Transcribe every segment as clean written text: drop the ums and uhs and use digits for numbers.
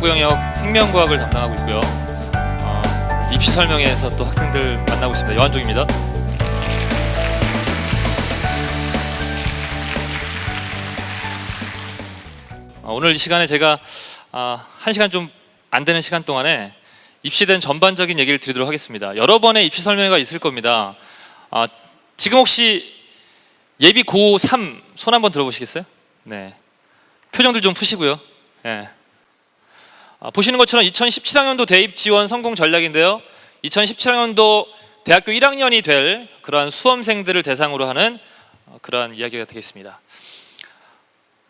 연구 영역 생명과학을 담당하고 있고요. 입시 설명회에서 또 학생들 만나고 있습니다. 여한종입니다. 오늘 이 시간에 제가 1시간 좀 안 되는 시간 동안에 입시에 대한 전반적인 얘기를 드리도록 하겠습니다. 여러 번의 입시 설명회가 있을 겁니다. 지금 혹시 예비 고3 손 한번 들어보시겠어요? 네. 표정들 좀 푸시고요. 네. 보시는 것처럼 2017학년도 대입 지원 성공 전략인데요. 2017학년도 대학교 1학년이 될 그러한 수험생들을 대상으로 하는 그러한 이야기가 되겠습니다.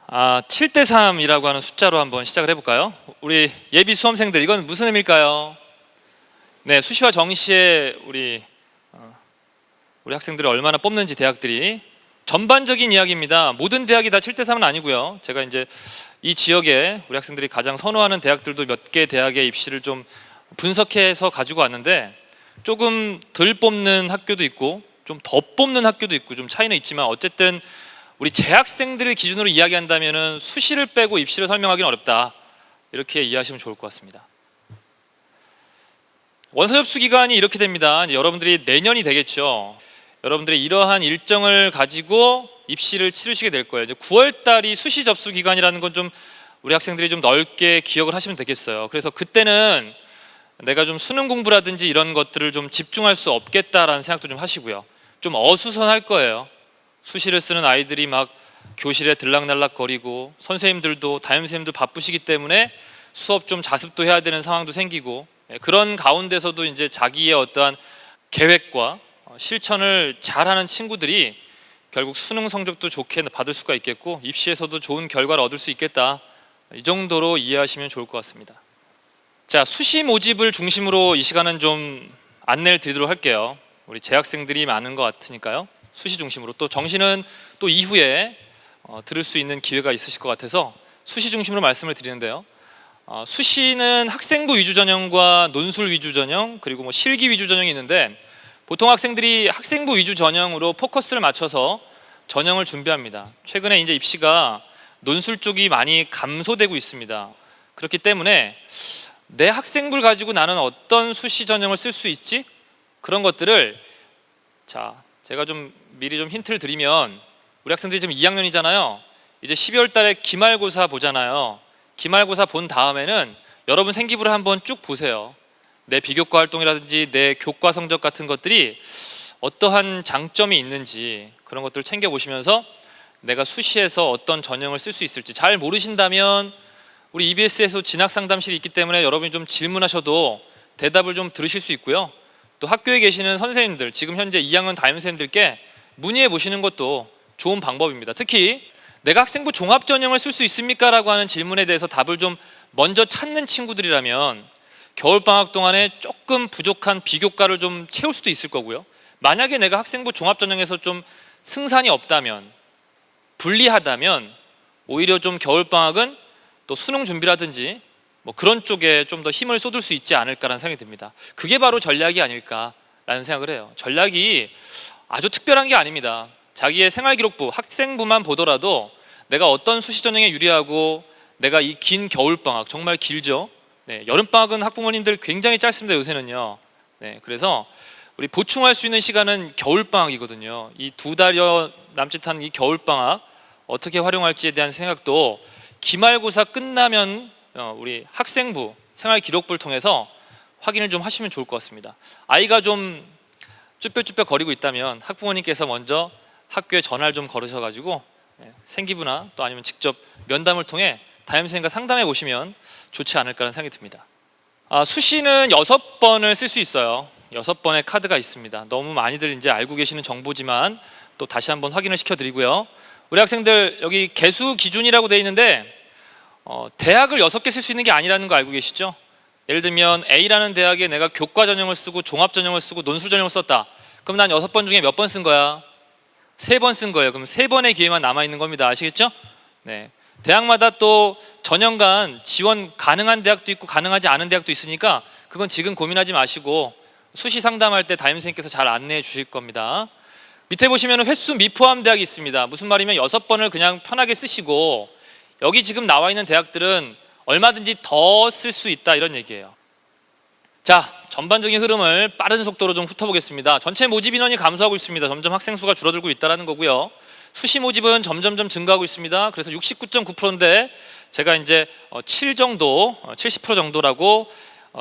7대3이라고 하는 숫자로 한번 시작을 해볼까요? 우리 예비 수험생들, 이건 무슨 의미일까요? 네, 수시와 정시에 우리 학생들을 얼마나 뽑는지 대학들이 전반적인 이야기입니다. 모든 대학이 다 7대3은 아니고요. 제가 이제 이 지역에 우리 학생들이 가장 선호하는 대학들도 몇 개 대학의 입시를 좀 분석해서 가지고 왔는데 조금 덜 뽑는 학교도 있고 좀 더 뽑는 학교도 있고 좀 차이는 있지만 어쨌든 우리 재학생들을 기준으로 이야기한다면 수시를 빼고 입시를 설명하기는 어렵다, 이렇게 이해하시면 좋을 것 같습니다. 원서 접수 기간이 이렇게 됩니다. 이제 여러분들이 내년이 되겠죠. 여러분들이 이러한 일정을 가지고 입시를 치르시게 될 거예요. 이제 9월 달이 수시 접수 기간이라는 건 좀 우리 학생들이 좀 넓게 기억을 하시면 되겠어요. 그래서 그때는 내가 좀 수능 공부라든지 이런 것들을 좀 집중할 수 없겠다라는 생각도 좀 하시고요. 좀 어수선할 거예요. 수시를 쓰는 아이들이 막 교실에 들락날락거리고 선생님들도 담임선생님들 바쁘시기 때문에 수업 좀 자습도 해야 되는 상황도 생기고, 그런 가운데서도 이제 자기의 어떠한 계획과 실천을 잘하는 친구들이 결국 수능 성적도 좋게 받을 수가 있겠고 입시에서도 좋은 결과를 얻을 수 있겠다, 이 정도로 이해하시면 좋을 것 같습니다. 자, 수시 모집을 중심으로 이 시간은 좀 안내를 드리도록 할게요. 우리 재학생들이 많은 것 같으니까요. 수시 중심으로, 또 정시는 또 이후에 들을 수 있는 기회가 있으실 것 같아서 수시 중심으로 말씀을 드리는데요. 수시는 학생부 위주 전형과 논술 위주 전형, 그리고 뭐 실기 위주 전형이 있는데 보통 학생들이 학생부 위주 전형으로 포커스를 맞춰서 전형을 준비합니다. 최근에 이제 입시가 논술 쪽이 많이 감소되고 있습니다. 그렇기 때문에 내 학생부를 가지고 나는 어떤 수시 전형을 쓸 수 있지? 그런 것들을, 자, 제가 좀 미리 좀 힌트를 드리면 우리 학생들이 지금 2학년이잖아요. 이제 12월 달에 기말고사 보잖아요. 기말고사 본 다음에는 여러분 생기부를 한번 쭉 보세요. 내 비교과 활동이라든지 내 교과 성적 같은 것들이 어떠한 장점이 있는지 그런 것들을 챙겨보시면서 내가 수시에서 어떤 전형을 쓸 수 있을지, 잘 모르신다면 우리 EBS에서 진학상담실이 있기 때문에 여러분이 좀 질문하셔도 대답을 좀 들으실 수 있고요. 또 학교에 계시는 선생님들, 지금 현재 2학년 담임선생님들께 문의해 보시는 것도 좋은 방법입니다. 특히 내가 학생부 종합전형을 쓸 수 있습니까? 라고 하는 질문에 대해서 답을 좀 먼저 찾는 친구들이라면 겨울방학 동안에 조금 부족한 비교과를 좀 채울 수도 있을 거고요. 만약에 내가 학생부 종합전형에서 좀 승산이 없다면, 불리하다면 오히려 좀 겨울방학은 또 수능 준비라든지 뭐 그런 쪽에 좀 더 힘을 쏟을 수 있지 않을까라는 생각이 듭니다. 그게 바로 전략이 아닐까라는 생각을 해요. 전략이 아주 특별한 게 아닙니다. 자기의 생활기록부, 학생부만 보더라도 내가 어떤 수시 전형에 유리하고, 내가 이 긴 겨울방학, 정말 길죠. 네, 여름방학은 학부모님들 굉장히 짧습니다, 요새는요. 네, 그래서 우리 보충할 수 있는 시간은 겨울방학이거든요. 이 2달여 남짓한 이 겨울방학 어떻게 활용할지에 대한 생각도 기말고사 끝나면 우리 학생부 생활기록부를 통해서 확인을 좀 하시면 좋을 것 같습니다. 아이가 좀 쭈뼛쭈뼛 거리고 있다면 학부모님께서 먼저 학교에 전화를 좀 걸으셔가지고 생기부나 또 아니면 직접 면담을 통해 담임선생님과 상담해 보시면 좋지 않을까라는 생각이 듭니다. 수시는 6번을 쓸 수 있어요. 6번의 카드가 있습니다. 너무 많이들 이제 알고 계시는 정보지만 또 다시 한번 확인을 시켜드리고요. 우리 학생들 여기 개수 기준이라고 되어 있는데 대학을 6개 쓸 수 있는 게 아니라는 거 알고 계시죠? 예를 들면 A라는 대학에 내가 교과 전형을 쓰고 종합 전형을 쓰고 논술 전형을 썼다. 그럼 난 6번 중에 몇 번 쓴 거야? 3번 쓴 거예요. 그럼 3번의 기회만 남아있는 겁니다. 아시겠죠? 네. 대학마다 또 전형간 지원 가능한 대학도 있고 가능하지 않은 대학도 있으니까 그건 지금 고민하지 마시고 수시 상담할 때 담임선생님께서 잘 안내해 주실 겁니다. 밑에 보시면 횟수 미포함 대학이 있습니다. 무슨 말이면 6번을 그냥 편하게 쓰시고, 여기 지금 나와 있는 대학들은 얼마든지 더 쓸 수 있다 이런 얘기예요. 자, 전반적인 흐름을 빠른 속도로 좀 훑어보겠습니다. 전체 모집 인원이 감소하고 있습니다. 점점 학생 수가 줄어들고 있다는 거고요. 수시 모집은 점점점 증가하고 있습니다. 그래서 69.9%인데 제가 이제 7 정도, 70% 정도라고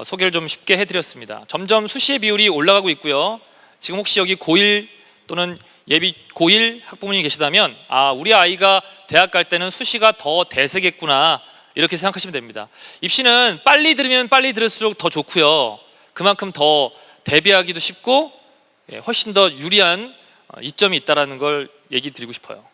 소개를 좀 쉽게 해드렸습니다. 점점 수시의 비율이 올라가고 있고요. 지금 혹시 여기 고1 또는 예비 고1 학부모님이 계시다면 우리 아이가 대학 갈 때는 수시가 더 대세겠구나 이렇게 생각하시면 됩니다. 입시는 빨리 들으면 빨리 들을수록 더 좋고요. 그만큼 더 대비하기도 쉽고 훨씬 더 유리한 이점이 있다는 걸 얘기 드리고 싶어요.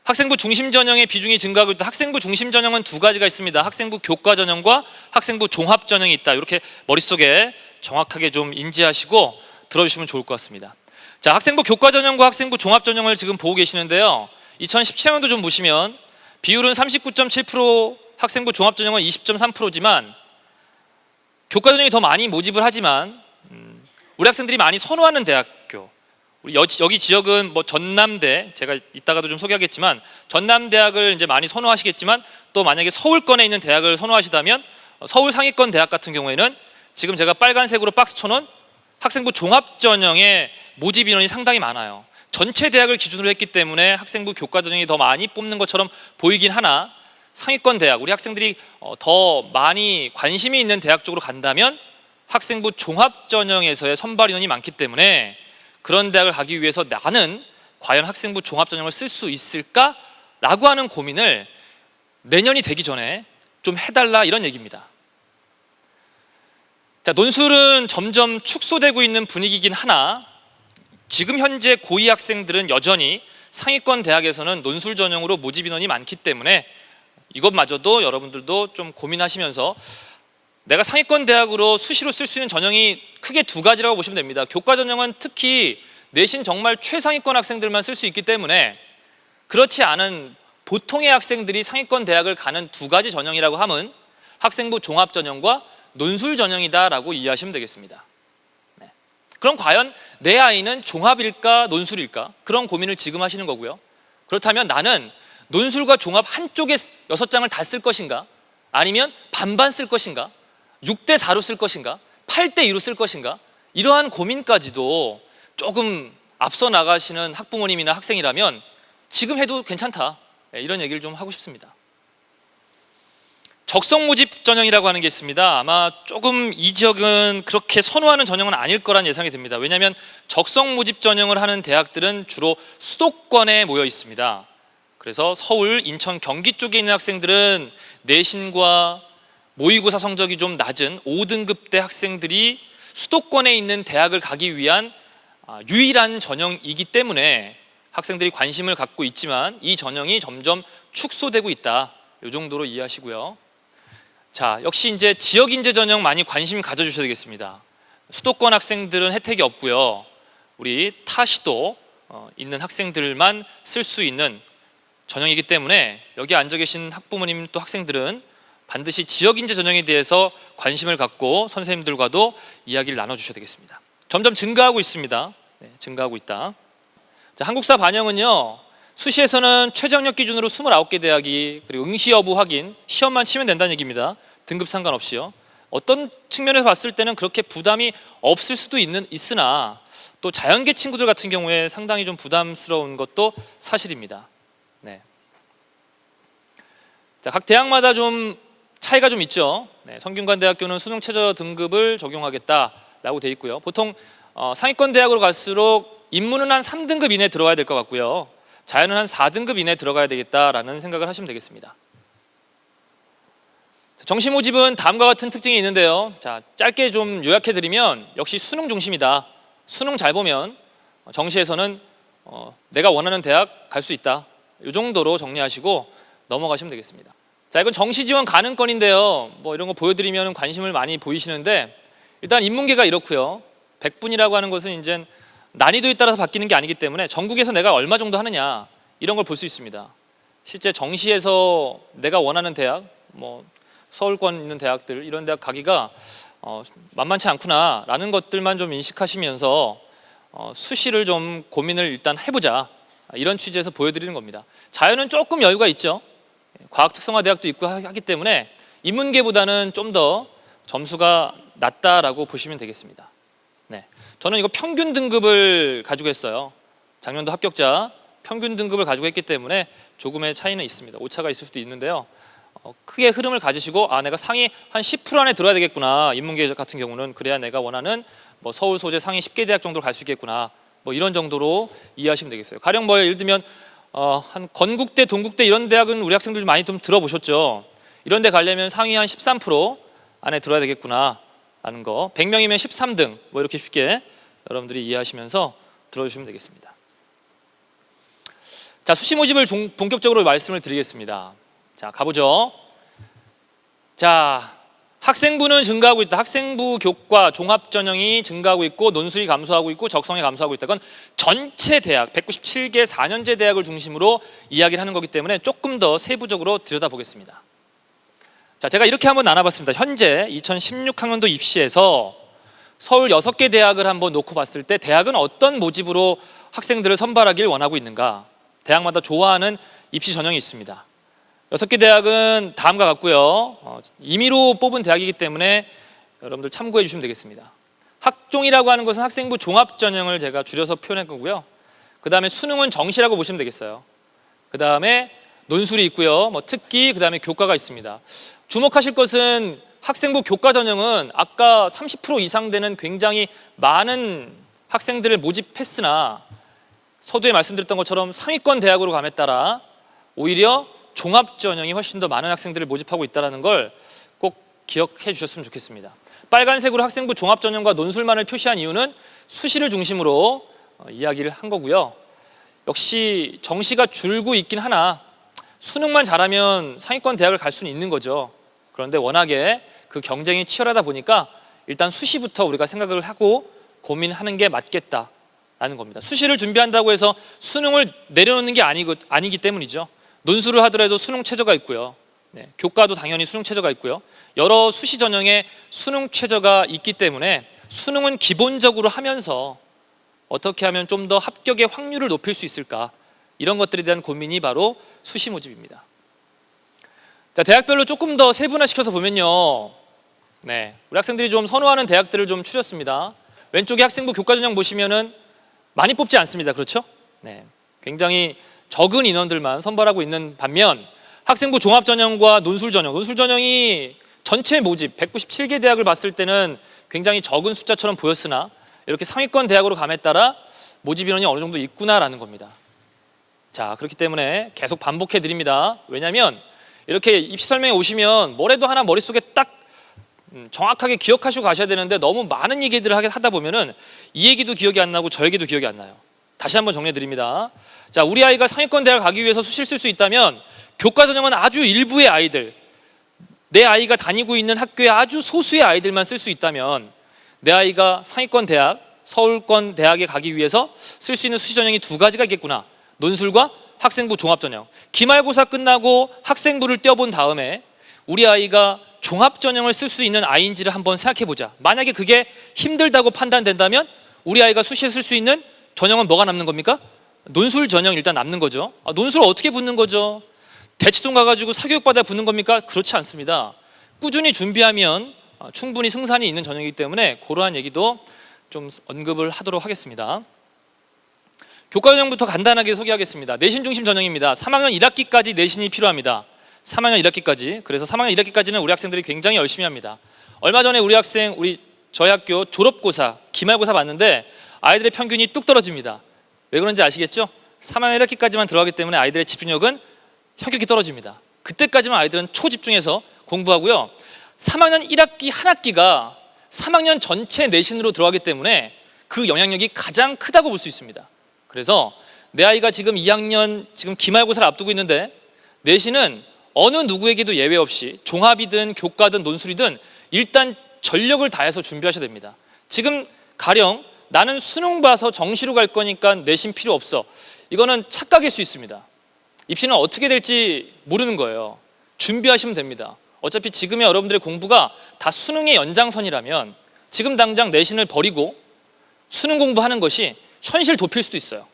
학생부 중심 전형의 비중이 증가하고 있다. 학생부 중심 전형은 두 가지가 있습니다. 학생부 교과 전형과 학생부 종합 전형이 있다. 이렇게 머릿속에 정확하게 좀 인지하시고 들어주시면 좋을 것 같습니다. 자, 학생부 교과 전형과 학생부 종합 전형을 지금 보고 계시는데요. 2017년도 좀 보시면 비율은 39.7%, 학생부 종합 전형은 20.3%지만 교과 전형이 더 많이 모집을 하지만 우리 학생들이 많이 선호하는 대학교, 우리 여기 지역은 뭐 전남대, 제가 이따가도 좀 소개하겠지만 전남대학을 이제 많이 선호하시겠지만 또 만약에 서울권에 있는 대학을 선호하시다면 서울 상위권 대학 같은 경우에는 지금 제가 빨간색으로 박스 쳐놓은 학생부 종합 전형의 모집 인원이 상당히 많아요. 전체 대학을 기준으로 했기 때문에 학생부 교과 전형이 더 많이 뽑는 것처럼 보이긴 하나 상위권 대학, 우리 학생들이 더 많이 관심이 있는 대학 쪽으로 간다면 학생부 종합 전형에서의 선발 인원이 많기 때문에 그런 대학을 가기 위해서 나는 과연 학생부 종합 전형을 쓸 수 있을까라고 하는 고민을 내년이 되기 전에 좀 해달라 이런 얘기입니다. 자, 논술은 점점 축소되고 있는 분위기이긴 하나 지금 현재 고2 학생들은 여전히 상위권 대학에서는 논술 전형으로 모집 인원이 많기 때문에 이것마저도 여러분들도 좀 고민하시면서 내가 상위권 대학으로 수시로 쓸 수 있는 전형이 크게 두 가지라고 보시면 됩니다. 교과 전형은 특히 내신 정말 최상위권 학생들만 쓸 수 있기 때문에 그렇지 않은 보통의 학생들이 상위권 대학을 가는 두 가지 전형이라고 하면 학생부 종합 전형과 논술 전형이다라고 이해하시면 되겠습니다. 네. 그럼 과연 내 아이는 종합일까 논술일까? 그런 고민을 지금 하시는 거고요. 그렇다면 나는 논술과 종합 한쪽에 6장을 다 쓸 것인가? 아니면 반반 쓸 것인가? 6대 4로 쓸 것인가? 8대 2로 쓸 것인가? 이러한 고민까지도 조금 앞서 나가시는 학부모님이나 학생이라면 지금 해도 괜찮다 이런 얘기를 좀 하고 싶습니다. 적성 모집 전형이라고 하는 게 있습니다. 아마 조금 이 지역은 그렇게 선호하는 전형은 아닐 거란 예상이 듭니다. 왜냐하면 적성 모집 전형을 하는 대학들은 주로 수도권에 모여 있습니다. 그래서 서울, 인천, 경기 쪽에 있는 학생들은 내신과 모의고사 성적이 좀 낮은 5등급대 학생들이 수도권에 있는 대학을 가기 위한 유일한 전형이기 때문에 학생들이 관심을 갖고 있지만 이 전형이 점점 축소되고 있다. 이 정도로 이해하시고요. 자, 역시 이제 지역 인재 전형 많이 관심 가져주셔야 되겠습니다. 수도권 학생들은 혜택이 없고요. 우리 타시도 있는 학생들만 쓸 수 있는 전형이기 때문에 여기 앉아 계신 학부모님 또 학생들은 반드시 지역 인재 전형에 대해서 관심을 갖고 선생님들과도 이야기를 나눠주셔야 되겠습니다. 점점 증가하고 있습니다. 네, 증가하고 있다. 자, 한국사 반영은요. 수시에서는 최저학력 기준으로 29개 대학이 그리고 응시 여부 확인, 시험만 치면 된다는 얘기입니다. 등급 상관없이요. 어떤 측면에서 봤을 때는 그렇게 부담이 없을 수도 있으나 또 자연계 친구들 같은 경우에 상당히 좀 부담스러운 것도 사실입니다. 네. 자, 각 대학마다 좀 차이가 좀 있죠. 네, 성균관대학교는 수능 최저 등급을 적용하겠다라고 돼 있고요. 보통 상위권 대학으로 갈수록 인문은 한 3등급 이내에 들어가야 될 것 같고요. 자연은 한 4등급 이내에 들어가야 되겠다라는 생각을 하시면 되겠습니다. 정시 모집은 다음과 같은 특징이 있는데요. 자, 짧게 좀 요약해 드리면 역시 수능 중심이다. 수능 잘 보면 정시에서는 내가 원하는 대학 갈 수 있다. 이 정도로 정리하시고 넘어가시면 되겠습니다. 자, 이건 정시 지원 가능권인데요. 뭐 이런 거 보여드리면 관심을 많이 보이시는데 일단 인문계가 이렇고요. 100분이라고 하는 것은 이제 난이도에 따라서 바뀌는 게 아니기 때문에 전국에서 내가 얼마 정도 하느냐 이런 걸 볼 수 있습니다. 실제 정시에서 내가 원하는 대학, 뭐 서울권 있는 대학들 이런 대학 가기가 만만치 않구나라는 것들만 좀 인식하시면서 수시를 좀 고민을 일단 해보자 이런 취지에서 보여드리는 겁니다. 자연은 조금 여유가 있죠. 과학 특성화 대학도 있고 하기 때문에 인문계보다는 좀 더 점수가 낮다라고 보시면 되겠습니다. 네, 저는 이거 평균 등급을 가지고 했어요. 작년도 합격자 평균 등급을 가지고 했기 때문에 조금의 차이는 있습니다. 오차가 있을 수도 있는데요. 크게 흐름을 가지시고 내가 상위 한 10% 안에 들어야 되겠구나. 인문계 같은 경우는 그래야 내가 원하는 뭐 서울 소재 상위 10개 대학 정도로 갈 수 있겠구나. 뭐 이런 정도로 이해하시면 되겠어요. 가령 뭐 예를 들면 한 건국대, 동국대 이런 대학은 우리 학생들 많이 좀 들어보셨죠. 이런 데 가려면 상위 한 13% 안에 들어야 되겠구나 라는 거. 100명이면 13등 뭐 이렇게 쉽게 여러분들이 이해하시면서 들어주시면 되겠습니다. 자, 수시 모집을 본격적으로 말씀을 드리겠습니다. 자, 가보죠. 자, 학생부는 증가하고 있다. 학생부 교과 종합 전형이 증가하고 있고 논술이 감소하고 있고 적성이 감소하고 있다. 그건 전체 대학 197개 4년제 대학을 중심으로 이야기를 하는 거기 때문에 조금 더 세부적으로 들여다보겠습니다. 자, 제가 이렇게 한번 나눠봤습니다. 현재 2016학년도 입시에서 서울 6개 대학을 한번 놓고 봤을 때 대학은 어떤 모집으로 학생들을 선발하길 원하고 있는가. 대학마다 좋아하는 입시 전형이 있습니다. 6개 대학은 다음과 같고요. 임의로 뽑은 대학이기 때문에 여러분들 참고해 주시면 되겠습니다. 학종이라고 하는 것은 학생부 종합 전형을 제가 줄여서 표현할 거고요. 그 다음에 수능은 정시라고 보시면 되겠어요. 그 다음에 논술이 있고요. 뭐 특기, 그 다음에 교과가 있습니다. 주목하실 것은 학생부 교과 전형은 아까 30% 이상 되는 굉장히 많은 학생들을 모집했으나 서두에 말씀드렸던 것처럼 상위권 대학으로 감에 따라 오히려 종합 전형이 훨씬 더 많은 학생들을 모집하고 있다는 걸 꼭 기억해 주셨으면 좋겠습니다. 빨간색으로 학생부 종합 전형과 논술만을 표시한 이유는 수시를 중심으로 이야기를 한 거고요. 역시 정시가 줄고 있긴 하나 수능만 잘하면 상위권 대학을 갈 수는 있는 거죠. 그런데 워낙에 그 경쟁이 치열하다 보니까 일단 수시부터 우리가 생각을 하고 고민하는 게 맞겠다라는 겁니다. 수시를 준비한다고 해서 수능을 내려놓는 게 아니기 때문이죠. 논술을 하더라도 수능 최저가 있고요. 네, 교과도 당연히 수능 최저가 있고요. 여러 수시 전형에 수능 최저가 있기 때문에 수능은 기본적으로 하면서 어떻게 하면 좀 더 합격의 확률을 높일 수 있을까, 이런 것들에 대한 고민이 바로 수시 모집입니다. 자, 대학별로 조금 더 세분화시켜서 보면요, 네, 우리 학생들이 좀 선호하는 대학들을 좀 추렸습니다. 왼쪽에 학생부 교과 전형 보시면은 많이 뽑지 않습니다. 그렇죠? 네, 굉장히 적은 인원들만 선발하고 있는 반면 학생부 종합 전형과 논술 전형이 전체 모집 197개 대학을 봤을 때는 굉장히 적은 숫자처럼 보였으나 이렇게 상위권 대학으로 감에 따라 모집 인원이 어느 정도 있구나라는 겁니다. 자, 그렇기 때문에 계속 반복해 드립니다. 왜냐하면 이렇게 입시 설명에 오시면 뭐래도 하나 머릿속에 딱 정확하게 기억하시고 가셔야 되는데 너무 많은 얘기들을 하다 보면은 이 얘기도 기억이 안 나고 저 얘기도 기억이 안 나요. 다시 한번 정리해 드립니다. 자, 우리 아이가 상위권 대학 가기 위해서 수시를 쓸 수 있다면 교과 전형은 아주 일부의 아이들, 내 아이가 다니고 있는 학교의 아주 소수의 아이들만 쓸 수 있다면 내 아이가 상위권 대학, 서울권 대학에 가기 위해서 쓸 수 있는 수시 전형이 두 가지가 있겠구나. 논술과 학생부 종합 전형. 기말고사 끝나고 학생부를 떼어본 다음에 우리 아이가 종합 전형을 쓸 수 있는 아이인지를 한번 생각해 보자. 만약에 그게 힘들다고 판단된다면 우리 아이가 수시에 쓸 수 있는 전형은 뭐가 남는 겁니까? 논술 전형 일단 남는 거죠. 논술 어떻게 붙는 거죠? 대치동 가가지고 사교육받아 붙는 겁니까? 그렇지 않습니다. 꾸준히 준비하면 충분히 승산이 있는 전형이기 때문에 그러한 얘기도 좀 언급을 하도록 하겠습니다. 교과 전형부터 간단하게 소개하겠습니다. 내신 중심 전형입니다. 3학년 1학기까지 내신이 필요합니다. 3학년 1학기까지. 그래서 3학년 1학기까지는 우리 학생들이 굉장히 열심히 합니다. 얼마 전에 저희 학교 졸업고사, 기말고사 봤는데 아이들의 평균이 뚝 떨어집니다. 왜 그런지 아시겠죠? 3학년 1학기까지만 들어가기 때문에 아이들의 집중력은 현격히 떨어집니다. 그때까지만 아이들은 초집중해서 공부하고요. 3학년 1학기 한 학기가 3학년 전체 내신으로 들어가기 때문에 그 영향력이 가장 크다고 볼 수 있습니다. 그래서 내 아이가 지금 2학년 지금 기말고사를 앞두고 있는데 내신은 어느 누구에게도 예외 없이 종합이든 교과든 논술이든 일단 전력을 다해서 준비하셔야 됩니다. 지금 가령 나는 수능 봐서 정시로 갈 거니까 내신 필요 없어. 이거는 착각일 수 있습니다. 입시는 어떻게 될지 모르는 거예요. 준비하시면 됩니다. 어차피 지금의 여러분들의 공부가 다 수능의 연장선이라면 지금 당장 내신을 버리고 수능 공부하는 것이 현실 도피일 수도 있어요.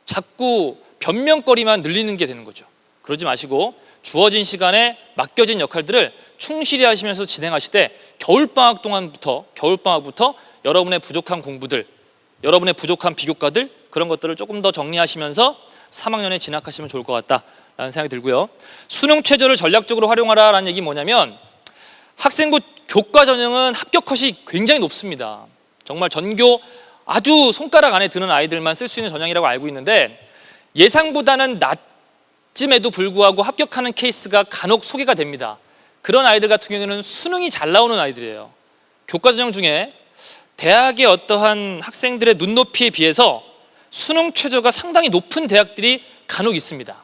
자꾸 변명거리만 늘리는 게 되는 거죠. 그러지 마시고 주어진 시간에 맡겨진 역할들을 충실히 하시면서 진행하시되 겨울방학부터 여러분의 부족한 공부들, 여러분의 부족한 비교과들 그런 것들을 조금 더 정리하시면서 3학년에 진학하시면 좋을 것 같다라는 생각이 들고요. 수능 최저를 전략적으로 활용하라라는 얘기 뭐냐면 학생부 교과 전형은 합격 컷이 굉장히 높습니다. 정말 전교 아주 손가락 안에 드는 아이들만 쓸 수 있는 전형이라고 알고 있는데 예상보다는 낮음에도 불구하고 합격하는 케이스가 간혹 소개가 됩니다. 그런 아이들 같은 경우에는 수능이 잘 나오는 아이들이에요. 교과 전형 중에 대학의 어떠한 학생들의 눈높이에 비해서 수능 최저가 상당히 높은 대학들이 간혹 있습니다.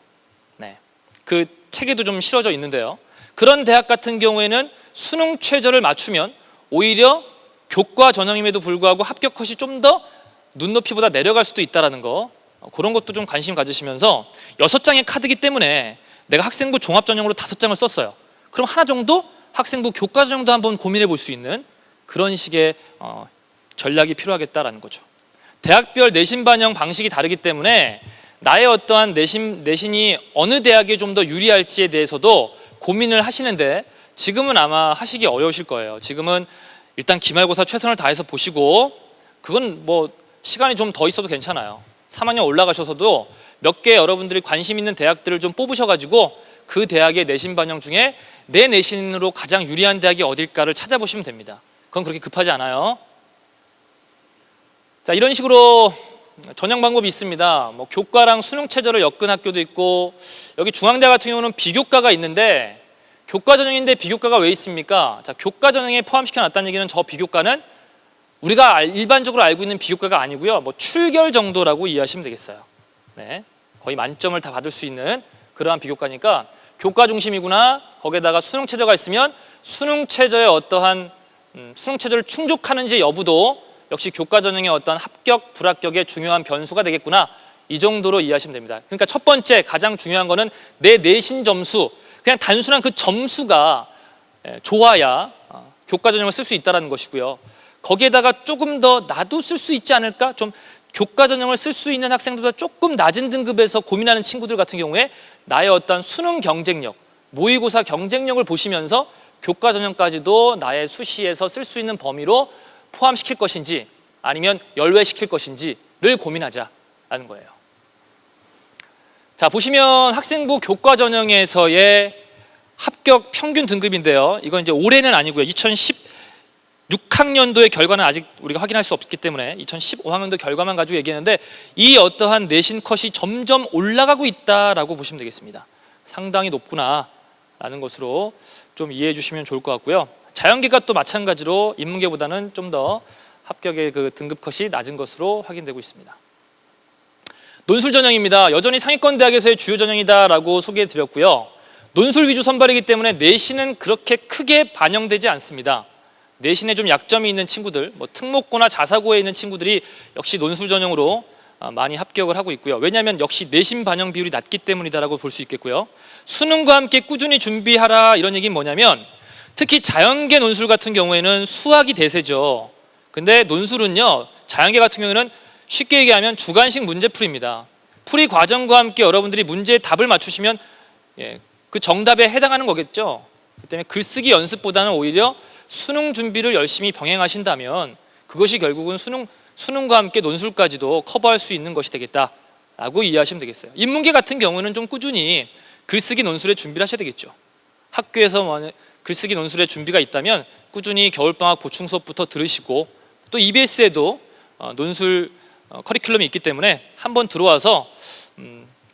네. 그 책에도 좀 실어져 있는데요. 그런 대학 같은 경우에는 수능 최저를 맞추면 오히려 교과 전형임에도 불구하고 합격 컷이 좀 더 눈높이보다 내려갈 수도 있다는 거, 그런 것도 좀 관심 가지시면서 6장의 카드이기 때문에 내가 학생부 종합 전형으로 5장을 썼어요. 그럼 하나 정도 학생부 교과 전형도 한번 고민해 볼 수 있는 그런 식의 전략이 필요하겠다라는 거죠. 대학별 내신 반영 방식이 다르기 때문에 나의 어떠한 내신이 어느 대학에 좀 더 유리할지에 대해서도 고민을 하시는데 지금은 아마 하시기 어려우실 거예요. 지금은 일단 기말고사 최선을 다해서 보시고, 그건 뭐 시간이 좀 더 있어도 괜찮아요. 3학년 올라가셔서도 몇 개 여러분들이 관심 있는 대학들을 좀 뽑으셔가지고 그 대학의 내신 반영 중에 내 내신으로 가장 유리한 대학이 어딜까를 찾아보시면 됩니다. 그건 그렇게 급하지 않아요. 자, 이런 식으로 전형 방법이 있습니다. 뭐 교과랑 수능 최저를 엮은 학교도 있고, 여기 중앙대 같은 경우는 비교과가 있는데 교과 전형인데 비교과가 왜 있습니까? 자, 교과 전형에 포함시켜 놨다는 얘기는 저 비교과는 우리가 일반적으로 알고 있는 비교과가 아니고요. 뭐 출결 정도라고 이해하시면 되겠어요. 네, 거의 만점을 다 받을 수 있는 그러한 비교과니까 교과 중심이구나. 거기에다가 수능 최저가 있으면 수능 최저의 어떠한 수능 최저를 충족하는지 여부도 역시 교과 전형의 어떤 합격, 불합격의 중요한 변수가 되겠구나. 이 정도로 이해하시면 됩니다. 그러니까 첫 번째 가장 중요한 거는 내 내신 점수, 그냥 단순한 그 점수가 좋아야 교과 전형을 쓸 수 있다는 것이고요. 거기에다가 조금 더 나도 쓸 수 있지 않을까? 좀 교과 전형을 쓸 수 있는 학생들보다 조금 낮은 등급에서 고민하는 친구들 같은 경우에 나의 어떤 수능 경쟁력, 모의고사 경쟁력을 보시면서 교과 전형까지도 나의 수시에서 쓸 수 있는 범위로 포함시킬 것인지 아니면 열외시킬 것인지를 고민하자라는 거예요. 자, 보시면 학생부 교과 전형에서의 합격 평균 등급인데요. 이건 이제 올해는 아니고요. 2016학년도의 결과는 아직 우리가 확인할 수 없기 때문에 2015학년도 결과만 가지고 얘기했는데 이 어떠한 내신 컷이 점점 올라가고 있다라고 보시면 되겠습니다. 상당히 높구나라는 것으로 좀 이해해 주시면 좋을 것 같고요. 자연계가 또 마찬가지로 인문계보다는 좀 더 합격의 그 등급 컷이 낮은 것으로 확인되고 있습니다. 논술 전형입니다. 여전히 상위권 대학에서의 주요 전형이다라고 소개해 드렸고요. 논술 위주 선발이기 때문에 내신은 그렇게 크게 반영되지 않습니다. 내신에 좀 약점이 있는 친구들, 뭐 특목고나 자사고에 있는 친구들이 역시 논술 전형으로 많이 합격을 하고 있고요. 왜냐하면 역시 내신 반영 비율이 낮기 때문이다라고 볼 수 있겠고요. 수능과 함께 꾸준히 준비하라 이런 얘기는 뭐냐면 특히 자연계 논술 같은 경우에는 수학이 대세죠. 근데 논술은요, 자연계 같은 경우에는 쉽게 얘기하면 주관식 문제풀이입니다. 풀이 과정과 함께 여러분들이 문제의 답을 맞추시면 그 정답에 해당하는 거겠죠. 그 때문에 글쓰기 연습보다는 오히려 수능 준비를 열심히 병행하신다면 그것이 결국은 수능과 함께 논술까지도 커버할 수 있는 것이 되겠다라고 이해하시면 되겠어요. 인문계 같은 경우는 좀 꾸준히 글쓰기 논술에 준비를 하셔야 되겠죠. 학교에서 글쓰기 논술에 준비가 있다면 꾸준히 겨울방학 보충 수업부터 들으시고 또 EBS에도 논술 커리큘럼이 있기 때문에 한번 들어와서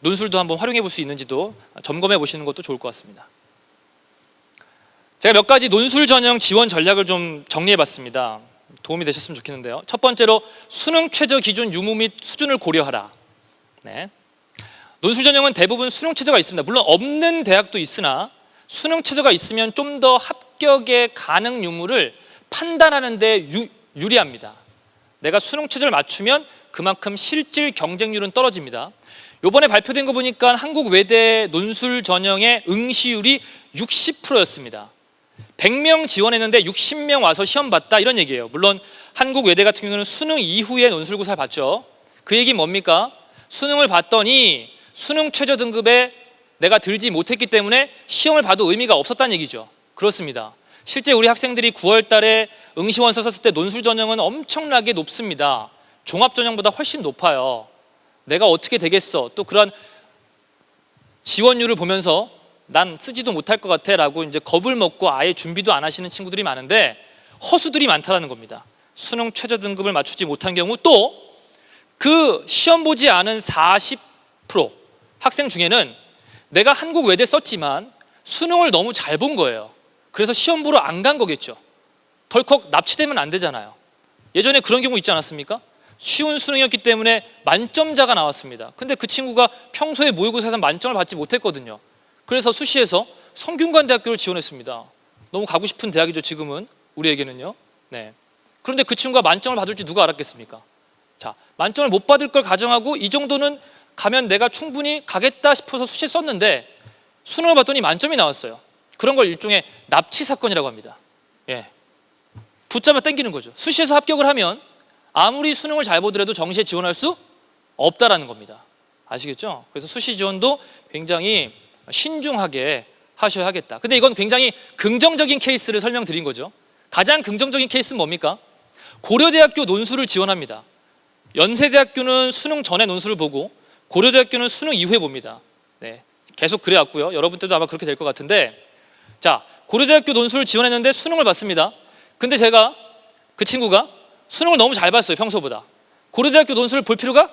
논술도 한번 활용해 볼 수 있는지도 점검해 보시는 것도 좋을 것 같습니다. 제가 몇 가지 논술 전형 지원 전략을 좀 정리해 봤습니다. 도움이 되셨으면 좋겠는데요. 첫 번째로 수능 최저 기준 유무 및 수준을 고려하라. 네. 논술 전형은 대부분 수능 최저가 있습니다. 물론 없는 대학도 있으나 수능 최저가 있으면 좀 더 합격의 가능 유무를 판단하는 데 유리합니다. 내가 수능 최저를 맞추면 그만큼 실질 경쟁률은 떨어집니다. 이번에 발표된 거 보니까 한국 외대 논술 전형의 응시율이 60%였습니다. 100명 지원했는데 60명 와서 시험 봤다 이런 얘기예요. 물론 한국 외대 같은 경우는 수능 이후에 논술고사를 봤죠. 그 얘기는 뭡니까? 수능을 봤더니 수능 최저 등급의 내가 들지 못했기 때문에 시험을 봐도 의미가 없었다는 얘기죠. 그렇습니다. 실제 우리 학생들이 9월 달에 응시원서 썼을 때 논술 전형은 엄청나게 높습니다. 종합 전형보다 훨씬 높아요. 내가 어떻게 되겠어? 또 그런 지원율을 보면서 난 쓰지도 못할 것 같아 라고 이제 겁을 먹고 아예 준비도 안 하시는 친구들이 많은데 허수들이 많다는 겁니다. 수능 최저 등급을 맞추지 못한 경우, 또 그 시험 보지 않은 40% 학생 중에는 내가 한국 외대 썼지만 수능을 너무 잘 본 거예요. 그래서 시험 보러 안 간 거겠죠. 덜컥 납치되면 안 되잖아요. 예전에 그런 경우 있지 않았습니까? 쉬운 수능이었기 때문에 만점자가 나왔습니다. 근데 그 친구가 평소에 모의고사에서 만점을 받지 못했거든요. 그래서 수시에서 성균관대학교를 지원했습니다. 너무 가고 싶은 대학이죠, 지금은 우리에게는요. 네. 그런데 그 친구가 만점을 받을 줄 누가 알았겠습니까? 자, 만점을 못 받을 걸 가정하고 이 정도는 가면 내가 충분히 가겠다 싶어서 수시에 썼는데 수능을 봤더니 만점이 나왔어요. 그런 걸 일종의 납치 사건이라고 합니다. 예. 붙잡아 당기는 거죠. 수시에서 합격을 하면 아무리 수능을 잘 보더라도 정시에 지원할 수 없다라는 겁니다. 아시겠죠? 그래서 수시 지원도 굉장히 신중하게 하셔야 하겠다. 근데 이건 굉장히 긍정적인 케이스를 설명드린 거죠. 가장 긍정적인 케이스는 뭡니까? 고려대학교 논술을 지원합니다. 연세대학교는 수능 전에 논술을 보고 고려대학교는 수능 이후에 봅니다. 네, 계속 그래왔고요. 여러분 때도 아마 그렇게 될 것 같은데, 자, 고려대학교 논술을 지원했는데 수능을 봤습니다. 근데 제가 그 친구가 수능을 너무 잘 봤어요, 평소보다. 고려대학교 논술을 볼 필요가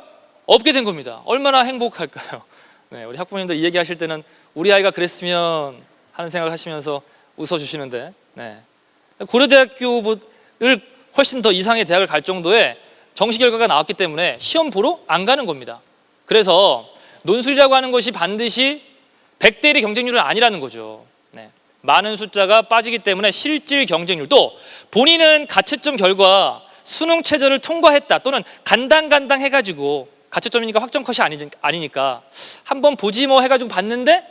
없게 된 겁니다. 얼마나 행복할까요? 네, 우리 학부모님들 이 얘기 하실 때는 우리 아이가 그랬으면 하는 생각을 하시면서 웃어주시는데, 네. 고려대학교를 훨씬 더 이상의 대학을 갈 정도의 정시 결과가 나왔기 때문에 시험 보러 안 가는 겁니다. 그래서 논술이라고 하는 것이 반드시 100대 1의 경쟁률은 아니라는 거죠. 네. 많은 숫자가 빠지기 때문에 실질 경쟁률, 또 본인은 가채점 결과 수능 최저를 통과했다 또는 간당간당 해가지고, 가채점이니까 확정 컷이 아니니까 한번 보지 뭐 해가지고 봤는데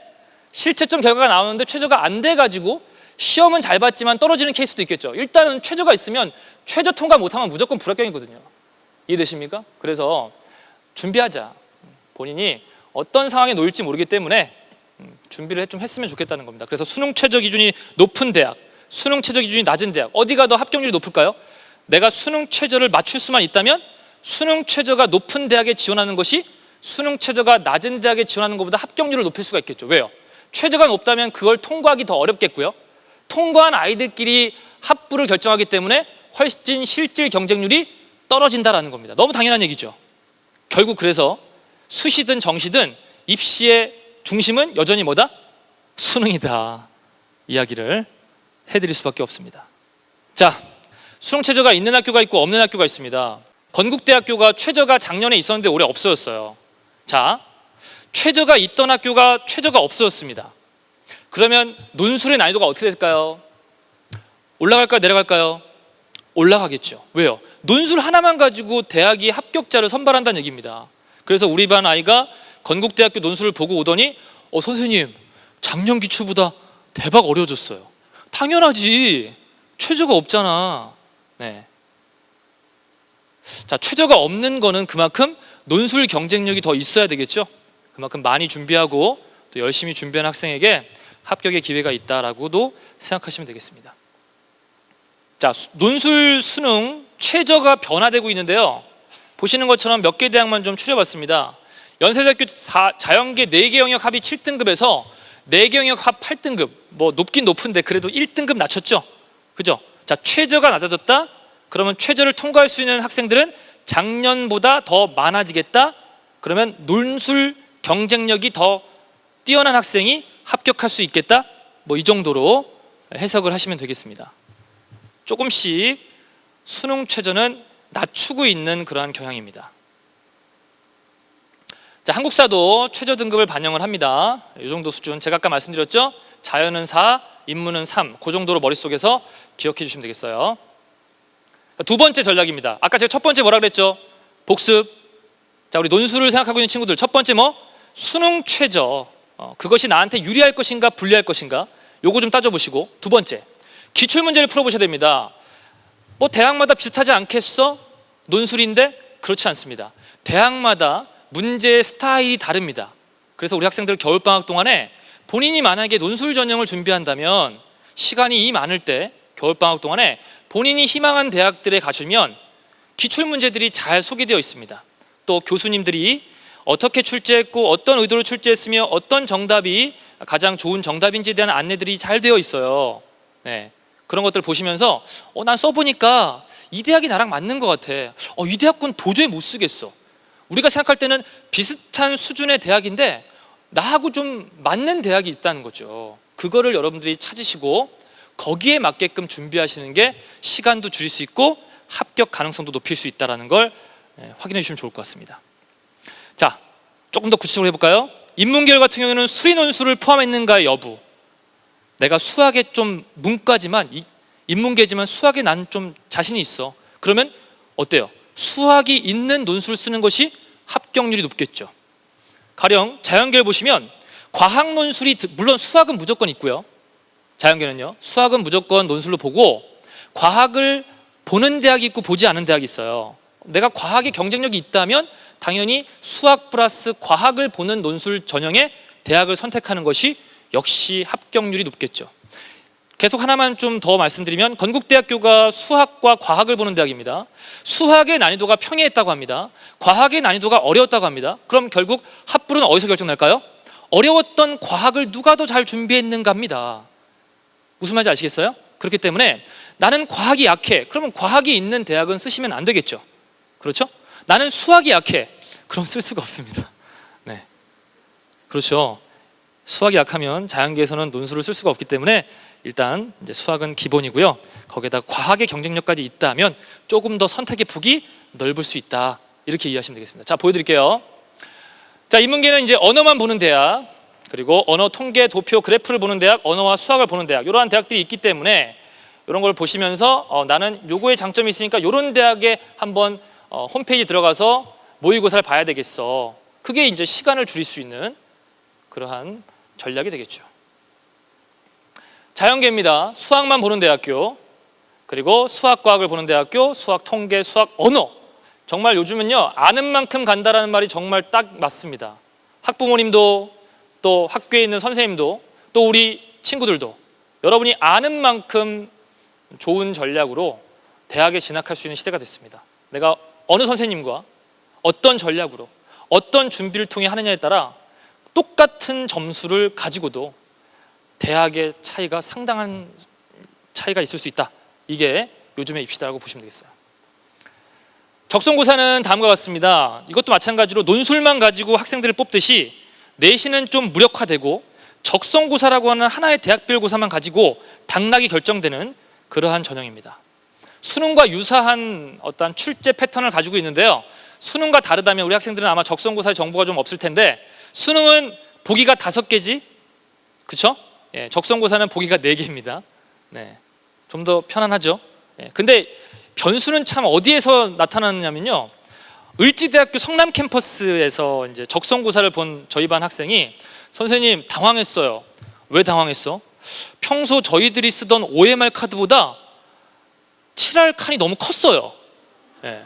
실채점 결과가 나오는데 최저가 안 돼가지고 시험은 잘 봤지만 떨어지는 케이스도 있겠죠. 일단은 최저가 있으면 최저 통과 못하면 무조건 불합격이거든요. 이해되십니까? 그래서 준비하자. 본인이 어떤 상황에 놓일지 모르기 때문에 준비를 좀 했으면 좋겠다는 겁니다. 그래서 수능 최저 기준이 높은 대학, 수능 최저 기준이 낮은 대학, 어디가 더 합격률이 높을까요? 내가 수능 최저를 맞출 수만 있다면 수능 최저가 높은 대학에 지원하는 것이 수능 최저가 낮은 대학에 지원하는 것보다 합격률을 높일 수가 있겠죠. 왜요? 최저가 높다면 그걸 통과하기 더 어렵겠고요. 통과한 아이들끼리 합부를 결정하기 때문에 훨씬 실질 경쟁률이 떨어진다라는 겁니다. 너무 당연한 얘기죠. 결국 그래서 수시든 정시든 입시의 중심은 여전히 뭐다? 수능이다. 이야기를 해드릴 수밖에 없습니다. 자, 수능 최저가 있는 학교가 있고 없는 학교가 있습니다. 건국대학교가 최저가 작년에 있었는데 올해 없어졌어요. 자, 최저가 있던 학교가 최저가 없어졌습니다. 그러면 논술의 난이도가 어떻게 될까요? 올라갈까요? 내려갈까요? 올라가겠죠. 왜요? 논술 하나만 가지고 대학이 합격자를 선발한다는 얘기입니다. 그래서 우리 반 아이가 건국대학교 논술을 보고 오더니 선생님, 작년 기출보다 대박 어려워졌어요. 당연하지. 최저가 없잖아. 네. 자, 최저가 없는 거는 그만큼 논술 경쟁력이 더 있어야 되겠죠. 그만큼 많이 준비하고 또 열심히 준비한 학생에게 합격의 기회가 있다라고도 생각하시면 되겠습니다. 자, 논술 수능 최저가 변화되고 있는데요. 보시는 것처럼 몇 개 대학만 좀 추려봤습니다. 연세대학교 자연계 4개 영역 합이 7등급에서 4개 영역 합 8등급, 뭐 높긴 높은데 그래도 1등급 낮췄죠. 그죠? 자, 최저가 낮아졌다? 그러면 최저를 통과할 수 있는 학생들은 작년보다 더 많아지겠다? 그러면 논술 경쟁력이 더 뛰어난 학생이 합격할 수 있겠다? 뭐 이 정도로 해석을 하시면 되겠습니다. 조금씩 수능 최저는 낮추고 있는 그러한 경향입니다. 자, 한국사도 최저 등급을 반영을 합니다. 이 정도 수준, 제가 아까 말씀드렸죠? 자연은 4, 인문은 3, 그 정도로 머릿속에서 기억해 주시면 되겠어요. 두 번째 전략입니다. 아까 제가 첫 번째 뭐라 그랬죠? 복습. 자, 우리 논술을 생각하고 있는 친구들, 첫 번째 뭐? 수능 최저. 그것이 나한테 유리할 것인가 불리할 것인가, 요거 좀 따져보시고, 두 번째, 기출문제를 풀어보셔야 됩니다. 뭐 대학마다 비슷하지 않겠어? 논술인데? 그렇지 않습니다. 대학마다 문제의 스타일이 다릅니다. 그래서 우리 학생들 겨울방학 동안에 본인이 만약에 논술 전형을 준비한다면 시간이 이 많을 때 겨울방학 동안에 본인이 희망한 대학들에 가시면 기출문제들이 잘 소개되어 있습니다. 또 교수님들이 어떻게 출제했고 어떤 의도로 출제했으며 어떤 정답이 가장 좋은 정답인지에 대한 안내들이 잘 되어 있어요. 네. 그런 것들 보시면서 난 써보니까 이 대학이 나랑 맞는 것 같아. 이 대학은 도저히 못 쓰겠어. 우리가 생각할 때는 비슷한 수준의 대학인데 나하고 좀 맞는 대학이 있다는 거죠. 그거를 여러분들이 찾으시고 거기에 맞게끔 준비하시는 게 시간도 줄일 수 있고 합격 가능성도 높일 수 있다는 걸 확인해 주시면 좋을 것 같습니다. 자, 조금 더 구체적으로 해볼까요? 인문계열 같은 경우에는 수리 논술을 포함했는가의 여부. 내가 수학에 좀 문과지만 인문계지만 수학에 난 좀 자신이 있어. 그러면 어때요? 수학이 있는 논술을 쓰는 것이 합격률이 높겠죠. 가령 자연계를 보시면 과학 논술이, 물론 수학은 무조건 있고요. 자연계는요, 수학은 무조건 논술로 보고 과학을 보는 대학이 있고 보지 않은 대학이 있어요. 내가 과학에 경쟁력이 있다면 당연히 수학 플러스 과학을 보는 논술 전형의 대학을 선택하는 것이 역시 합격률이 높겠죠. 계속 하나만 좀 더 말씀드리면 건국대학교가 수학과 과학을 보는 대학입니다. 수학의 난이도가 평이했다고 합니다. 과학의 난이도가 어려웠다고 합니다. 그럼 결국 합불은 어디서 결정날까요? 어려웠던 과학을 누가 더 잘 준비했는가 합니다. 무슨 말인지 아시겠어요? 그렇기 때문에 나는 과학이 약해. 그러면 과학이 있는 대학은 쓰시면 안 되겠죠. 그렇죠? 나는 수학이 약해. 그럼 쓸 수가 없습니다. 네, 그렇죠. 수학이 약하면 자연계에서는 논술을 쓸 수가 없기 때문에 일단 이제 수학은 기본이고요. 거기에다 과학의 경쟁력까지 있다면 조금 더 선택의 폭이 넓을 수 있다. 이렇게 이해하시면 되겠습니다. 자, 보여드릴게요. 자, 인문계는 이제 언어만 보는 대학, 그리고 언어, 통계, 도표, 그래프를 보는 대학, 언어와 수학을 보는 대학, 이러한 대학들이 있기 때문에 이런 걸 보시면서 나는 요거에 장점이 있으니까 이런 대학에 한번 홈페이지 들어가서 모의고사를 봐야 되겠어. 그게 이제 시간을 줄일 수 있는 그러한 전략이 되겠죠. 자연계입니다. 수학만 보는 대학교, 그리고 수학과학을 보는 대학교, 수학, 통계, 수학, 언어. 정말 요즘은요, 아는 만큼 간다라는 말이 정말 딱 맞습니다. 학부모님도 또 학교에 있는 선생님도 또 우리 친구들도 여러분이 아는 만큼 좋은 전략으로 대학에 진학할 수 있는 시대가 됐습니다. 내가 어느 선생님과 어떤 전략으로 어떤 준비를 통해 하느냐에 따라 똑같은 점수를 가지고도 대학의 차이가 상당한 차이가 있을 수 있다. 이게 요즘의 입시다라고 보시면 되겠어요. 적성고사는 다음과 같습니다. 이것도 마찬가지로 논술만 가지고 학생들을 뽑듯이 내신은 좀 무력화되고 적성고사라고 하는 하나의 대학별 고사만 가지고 당락이 결정되는 그러한 전형입니다. 수능과 유사한 어떤 출제 패턴을 가지고 있는데요. 수능과 다르다면 우리 학생들은 아마 적성고사의 정보가 좀 없을 텐데 수능은 보기가 5개지? 그쵸? 예, 적성고사는 보기가 4개입니다. 네, 좀 더 편안하죠? 예, 근데 변수는 참 어디에서 나타나느냐면요. 을지대학교 성남 캠퍼스에서 이제 적성고사를 본 저희 반 학생이 선생님 당황했어요. 왜 당황했어? 평소 저희들이 쓰던 OMR 카드보다 칠할 칸이 너무 컸어요. 예.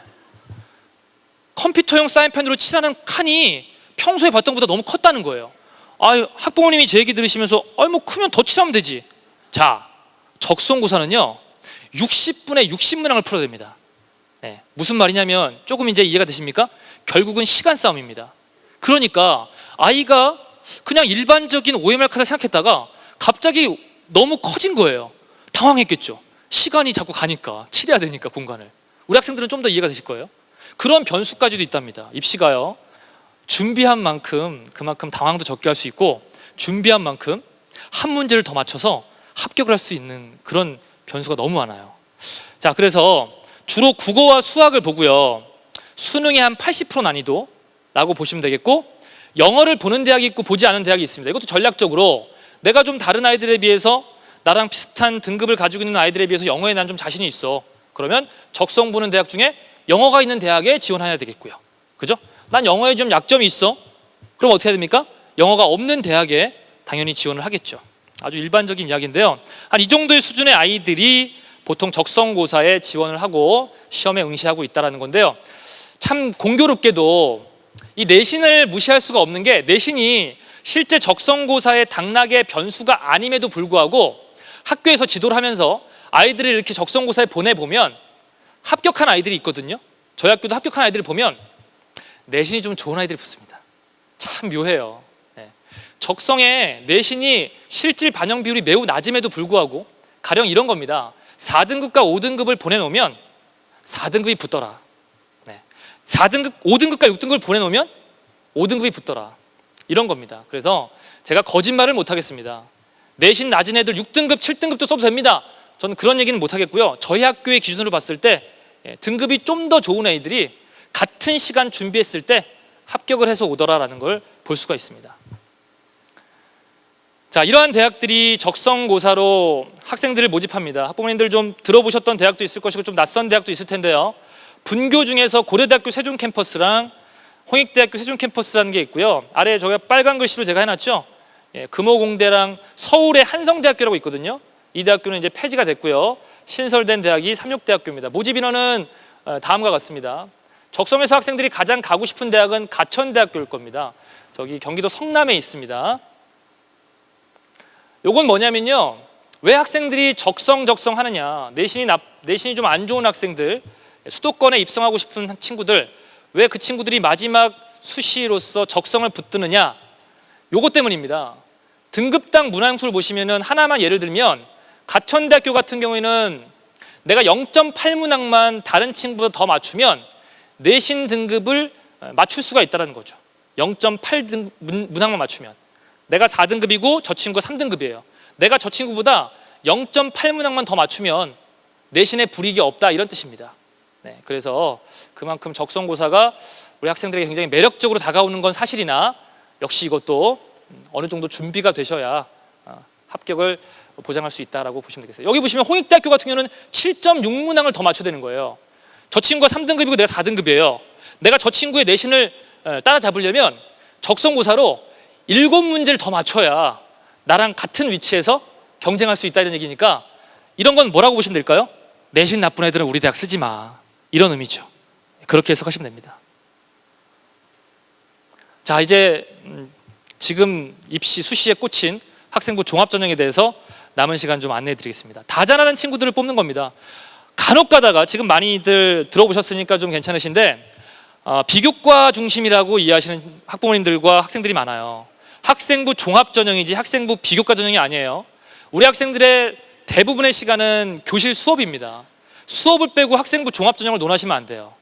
컴퓨터용 사인펜으로 칠하는 칸이 평소에 봤던 것보다 너무 컸다는 거예요. 학부모님이 제 얘기 들으시면서 뭐 크면 더 칠하면 되지. 자, 적성고사는요 60분에 60문항을 풀어야 됩니다. 네, 무슨 말이냐면 조금 이제 이해가 되십니까? 결국은 시간 싸움입니다. 그러니까 아이가 그냥 일반적인 OMR 카드 생각했다가 갑자기 너무 커진 거예요. 당황했겠죠. 시간이 자꾸 가니까 칠해야 되니까 공간을. 우리 학생들은 좀 더 이해가 되실 거예요. 그런 변수까지도 있답니다. 입시가요 준비한 만큼 그만큼 당황도 적게 할 수 있고 준비한 만큼 한 문제를 더 맞춰서 합격을 할 수 있는 그런 변수가 너무 많아요. 자, 그래서 주로 국어와 수학을 보고요. 수능의 한 80% 난이도라고 보시면 되겠고 영어를 보는 대학이 있고 보지 않은 대학이 있습니다. 이것도 전략적으로 내가 좀 다른 아이들에 비해서 나랑 비슷한 등급을 가지고 있는 아이들에 비해서 영어에 난 좀 자신이 있어. 그러면 적성 보는 대학 중에 영어가 있는 대학에 지원해야 되겠고요. 그죠? 난 영어에 좀 약점이 있어. 그럼 어떻게 해야 됩니까? 영어가 없는 대학에 당연히 지원을 하겠죠. 아주 일반적인 이야기인데요. 한 이 정도의 수준의 아이들이 보통 적성고사에 지원을 하고 시험에 응시하고 있다는 건데요. 참 공교롭게도 이 내신을 무시할 수가 없는 게 내신이 실제 적성고사의 당락의 변수가 아님에도 불구하고 학교에서 지도를 하면서 아이들을 이렇게 적성고사에 보내보면 합격한 아이들이 있거든요. 저희 학교도 합격한 아이들을 보면 내신이 좀 좋은 아이들이 붙습니다. 참 묘해요. 적성에 내신이 실질 반영 비율이 매우 낮음에도 불구하고 가령 이런 겁니다. 4등급과 5등급을 보내놓으면 4등급이 붙더라. 4등급, 5등급과 6등급을 보내놓으면 5등급이 붙더라. 이런 겁니다. 그래서 제가 거짓말을 못하겠습니다. 내신 낮은 애들 6등급, 7등급도 써도 됩니다. 저는 그런 얘기는 못하겠고요. 저희 학교의 기준으로 봤을 때 등급이 좀 더 좋은 애들이 같은 시간 준비했을 때 합격을 해서 오더라라는 걸 볼 수가 있습니다. 자, 이러한 대학들이 적성고사로 학생들을 모집합니다. 학부모님들 좀 들어보셨던 대학도 있을 것이고 좀 낯선 대학도 있을 텐데요. 분교 중에서 고려대학교 세종 캠퍼스랑 홍익대학교 세종 캠퍼스라는 게 있고요. 아래에 저희가 빨간 글씨로 제가 해놨죠. 금호공대랑 서울의 한성대학교라고 있거든요. 이 대학교는 이제 폐지가 됐고요. 신설된 대학이 삼육대학교입니다. 모집 인원은 다음과 같습니다. 적성에서 학생들이 가장 가고 싶은 대학은 가천대학교일 겁니다. 저기 경기도 성남에 있습니다. 요건 뭐냐면요, 왜 학생들이 적성 하느냐, 내신이 좀 안 좋은 학생들, 수도권에 입성하고 싶은 친구들, 왜 그 친구들이 마지막 수시로서 적성을 붙드느냐, 요것 때문입니다. 등급당 문항수를 보시면은 하나만 예를 들면 가천대학교 같은 경우에는 내가 0.8문항만 다른 친구보다 더 맞추면 내신 등급을 맞출 수가 있다는 거죠. 0.8 문항만 맞추면 내가 4등급이고 저 친구가 3등급이에요. 내가 저 친구보다 0.8문항만 더 맞추면 내신에 불이익이 없다, 이런 뜻입니다. 그래서 그만큼 적성고사가 우리 학생들에게 굉장히 매력적으로 다가오는 건 사실이나 역시 이것도 어느 정도 준비가 되셔야 합격을 보장할 수 있다라고 보시면 되겠어요. 여기 보시면 홍익대학교 같은 경우는 7.6문항을 더 맞춰야 되는 거예요. 저 친구가 3등급이고 내가 4등급이에요. 내가 저 친구의 내신을 따라잡으려면 적성고사로 7문제를 더 맞춰야 나랑 같은 위치에서 경쟁할 수 있다는 얘기니까 이런 건 뭐라고 보시면 될까요? 내신 나쁜 애들은 우리 대학 쓰지 마, 이런 의미죠. 그렇게 해석하시면 됩니다. 자, 이제 지금 입시 수시에 꽂힌 학생부 종합전형에 대해서 남은 시간 좀 안내해 드리겠습니다. 다 잘하는 친구들을 뽑는 겁니다. 간혹 가다가 지금 많이들 들어보셨으니까 좀 괜찮으신데 비교과 중심이라고 이해하시는 학부모님들과 학생들이 많아요. 학생부 종합전형이지 학생부 비교과 전형이 아니에요. 우리 학생들의 대부분의 시간은 교실 수업입니다. 수업을 빼고 학생부 종합전형을 논하시면 안 돼요.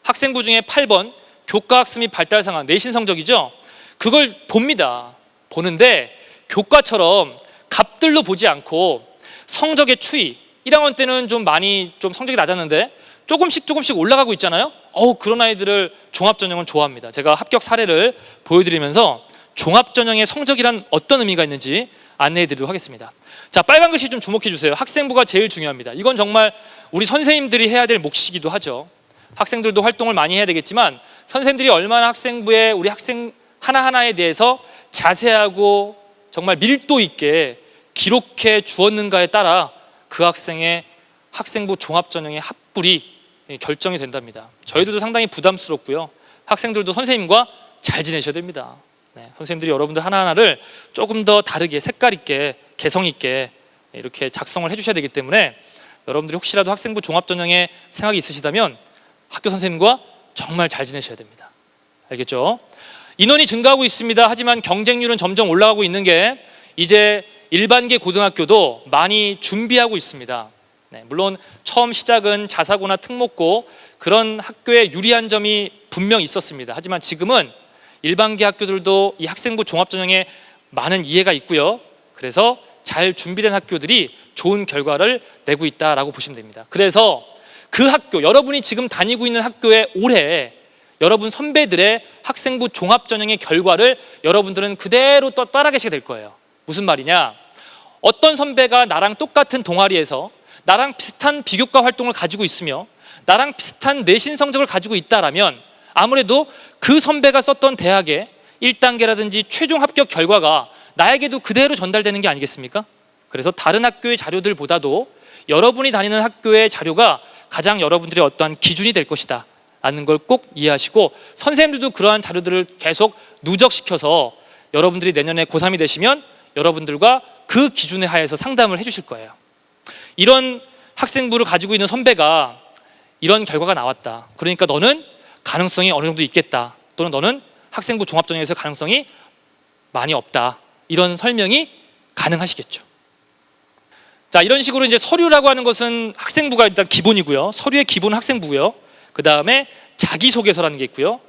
학생부 중에 8번 교과학습 및 발달 상황, 내신 성적이죠. 그걸 봅니다. 보는데 교과처럼 값들로 보지 않고 성적의 추이, 1학년 때는 좀 많이 좀 성적이 낮았는데 조금씩 올라가고 있잖아요. 그런 아이들을 종합전형은 좋아합니다. 제가 합격 사례를 보여드리면서 종합전형의 성적이란 어떤 의미가 있는지 안내해 드리도록 하겠습니다. 자, 빨간 글씨 좀 주목해 주세요. 학생부가 제일 중요합니다. 이건 정말 우리 선생님들이 해야 될 몫이기도 하죠. 학생들도 활동을 많이 해야 되겠지만 선생님들이 얼마나 학생부에 우리 학생 하나하나에 대해서 자세하고 정말 밀도 있게 기록해 주었는가에 따라 그 학생의 학생부 종합전형의 합불이 결정이 된답니다. 저희들도 상당히 부담스럽고요. 학생들도 선생님과 잘 지내셔야 됩니다. 선생님들이 여러분들 하나하나를 조금 더 다르게 색깔 있게 개성 있게 이렇게 작성을 해주셔야 되기 때문에 여러분들이 혹시라도 학생부 종합전형에 생각이 있으시다면 학교 선생님과 정말 잘 지내셔야 됩니다. 알겠죠? 인원이 증가하고 있습니다. 하지만 경쟁률은 점점 올라가고 있는 게 이제 일반계 고등학교도 많이 준비하고 있습니다. 물론 처음 시작은 자사고나 특목고 그런 학교에 유리한 점이 분명 있었습니다. 하지만 지금은 일반계 학교들도 이 학생부 종합전형에 많은 이해가 있고요. 그래서 잘 준비된 학교들이 좋은 결과를 내고 있다라고 보시면 됩니다. 그래서 그 학교, 여러분이 지금 다니고 있는 학교에 올해 여러분 선배들의 학생부 종합전형의 결과를 여러분들은 그대로 또 따라가시게 될 거예요. 무슨 말이냐? 어떤 선배가 나랑 똑같은 동아리에서 나랑 비슷한 비교과 활동을 가지고 있으며 나랑 비슷한 내신 성적을 가지고 있다라면 아무래도 그 선배가 썼던 대학의 1단계라든지 최종 합격 결과가 나에게도 그대로 전달되는 게 아니겠습니까? 그래서 다른 학교의 자료들보다도 여러분이 다니는 학교의 자료가 가장 여러분들의 어떠한 기준이 될 것이다 라는 걸 꼭 이해하시고 선생님들도 그러한 자료들을 계속 누적시켜서 여러분들이 내년에 고3이 되시면 여러분들과 그 기준에 하에서 상담을 해주실 거예요. 이런 학생부를 가지고 있는 선배가 이런 결과가 나왔다. 그러니까 너는 가능성이 어느 정도 있겠다. 또는 너는 학생부 종합전형에서 가능성이 많이 없다. 이런 설명이 가능하시겠죠. 자, 이런 식으로 이제 서류라고 하는 것은 학생부가 일단 기본이고요. 서류의 기본은 학생부고요. 그 다음에 자기소개서라는 게 있고요.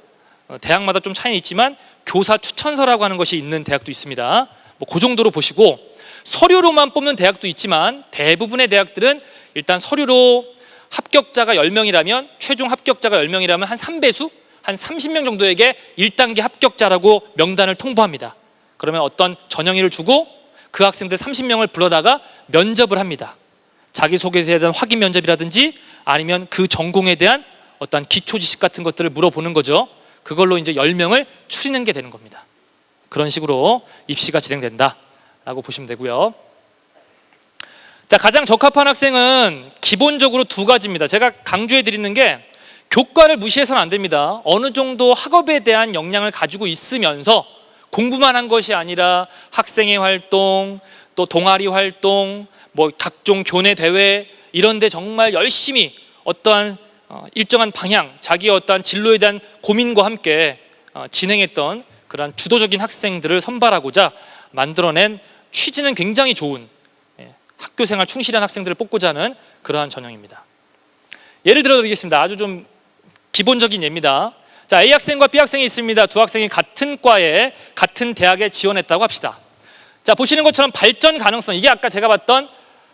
대학마다 좀 차이는 있지만 교사 추천서라고 하는 것이 있는 대학도 있습니다. 뭐 그 정도로 보시고, 서류로만 뽑는 대학도 있지만 대부분의 대학들은 일단 서류로 합격자가 10명이라면, 최종 합격자가 10명이라면 한 3배수, 한 30명 정도에게 1단계 합격자라고 명단을 통보합니다. 그러면 어떤 전형의를 주고 그 학생들 30명을 불러다가 면접을 합니다. 자기소개서에 대한 확인 면접이라든지 아니면 그 전공에 대한 어떤 기초 지식 같은 것들을 물어보는 거죠. 그걸로 이제 10명을 추리는 게 되는 겁니다. 그런 식으로 입시가 진행된다라고 보시면 되고요. 자, 가장 적합한 학생은 기본적으로 두 가지입니다. 제가 강조해 드리는 게 교과를 무시해서는 안 됩니다. 어느 정도 학업에 대한 역량을 가지고 있으면서 공부만 한 것이 아니라 학생회 활동, 또 동아리 활동, 뭐 각종 교내 대회 이런 데 정말 열심히 어떠한 일정한 방향, 자기의 어떠한 진로에 대한 고민과 함께 진행했던 그런 주도적인 학생들을 선발하고자 만들어낸 취지는 굉장히 좋은, 학교생활 충실한 학생들을 뽑고자 하는 그러한 전형입니다. 예를 들어 드리겠습니다. 아주 좀 기본적인 예입니다. 자, A 학생과 B 학생이 있습니다. 두 학생이 같은 과에 같은 대학에 지원했다고 합시다. 자, 보시는 것처럼 발전 가능성, 이게 아까 제가 봤던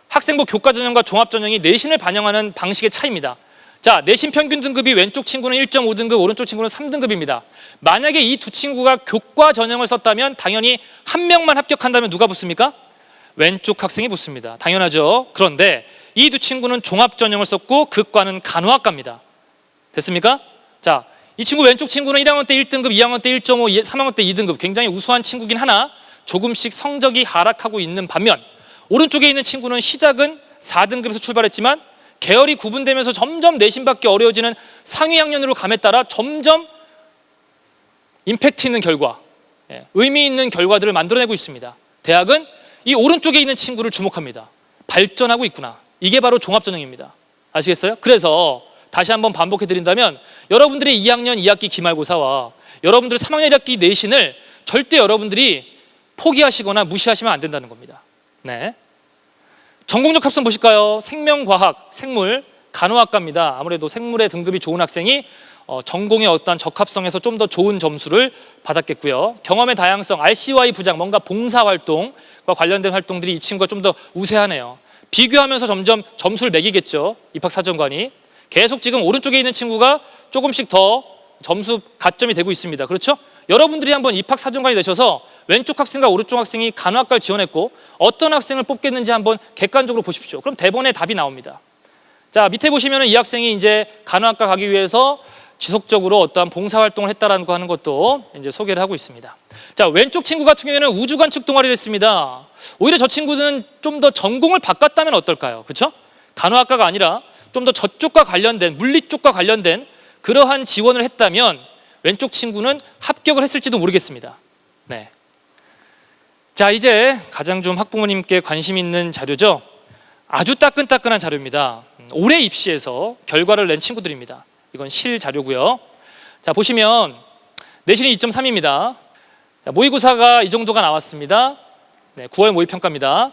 학생부 교과 전형과 종합 전형이 내신을 반영하는 방식의 차이입니다. 자, 내신 평균 등급이 왼쪽 친구는 1.5등급, 오른쪽 친구는 3등급입니다. 만약에 이 두 친구가 교과 전형을 썼다면 당연히 한 명만 합격한다면 누가 붙습니까? 왼쪽 학생이 붙습니다. 당연하죠. 그런데 이 두 친구는 종합 전형을 썼고 그 과는 간호학과입니다. 됐습니까? 자, 이 친구 왼쪽 친구는 1학년 때 1등급, 2학년 때 1.5, 3학년 때 2등급, 굉장히 우수한 친구긴 하나 조금씩 성적이 하락하고 있는 반면, 오른쪽에 있는 친구는 시작은 4등급에서 출발했지만 계열이 구분되면서 점점 내신 받기 어려워지는 상위 학년으로 감에 따라 점점 임팩트 있는 결과, 의미 있는 결과들을 만들어내고 있습니다. 대학은 이 오른쪽에 있는 친구를 주목합니다. 발전하고 있구나. 이게 바로 종합전형입니다. 아시겠어요? 그래서 다시 한번 반복해 드린다면 여러분들의 2학년 2학기 기말고사와 여러분들의 3학년 1학기 내신을 절대 여러분들이 포기하시거나 무시하시면 안 된다는 겁니다. 네. 전공적 합성 보실까요? 생명과학, 생물, 간호학과입니다. 아무래도 생물의 등급이 좋은 학생이 전공의 어떤 적합성에서 좀 더 좋은 점수를 받았겠고요. 경험의 다양성, RCY 부장, 뭔가 봉사활동과 관련된 활동들이 이 친구가 좀 더 우세하네요. 비교하면서 점점 점수를 매기겠죠. 입학사정관이. 계속 지금 오른쪽에 있는 친구가 조금씩 더 점수 가점이 되고 있습니다. 그렇죠? 여러분들이 한번 입학사정관이 되셔서 왼쪽 학생과 오른쪽 학생이 간호학과를 지원했고 어떤 학생을 뽑겠는지 한번 객관적으로 보십시오. 그럼 대본에 답이 나옵니다. 자, 밑에 보시면 이 학생이 이제 간호학과 가기 위해서 지속적으로 어떠한 봉사활동을 했다라는 거 하는 것도 이제 소개를 하고 있습니다. 자, 왼쪽 친구 같은 경우에는 우주관측 동아리를 했습니다. 오히려 저 친구는 좀 더 전공을 바꿨다면 어떨까요? 그렇죠? 간호학과가 아니라 좀 더 저쪽과 관련된, 물리 쪽과 관련된 그러한 지원을 했다면 왼쪽 친구는 합격을 했을지도 모르겠습니다. 네. 자, 이제 가장 좀 학부모님께 관심 있는 자료죠. 아주 따끈따끈한 자료입니다. 올해 입시에서 결과를 낸 친구들입니다. 이건 실 자료고요. 자, 보시면 내신이 2.3입니다. 자, 모의고사가 이 정도가 나왔습니다. 네, 9월 모의평가입니다.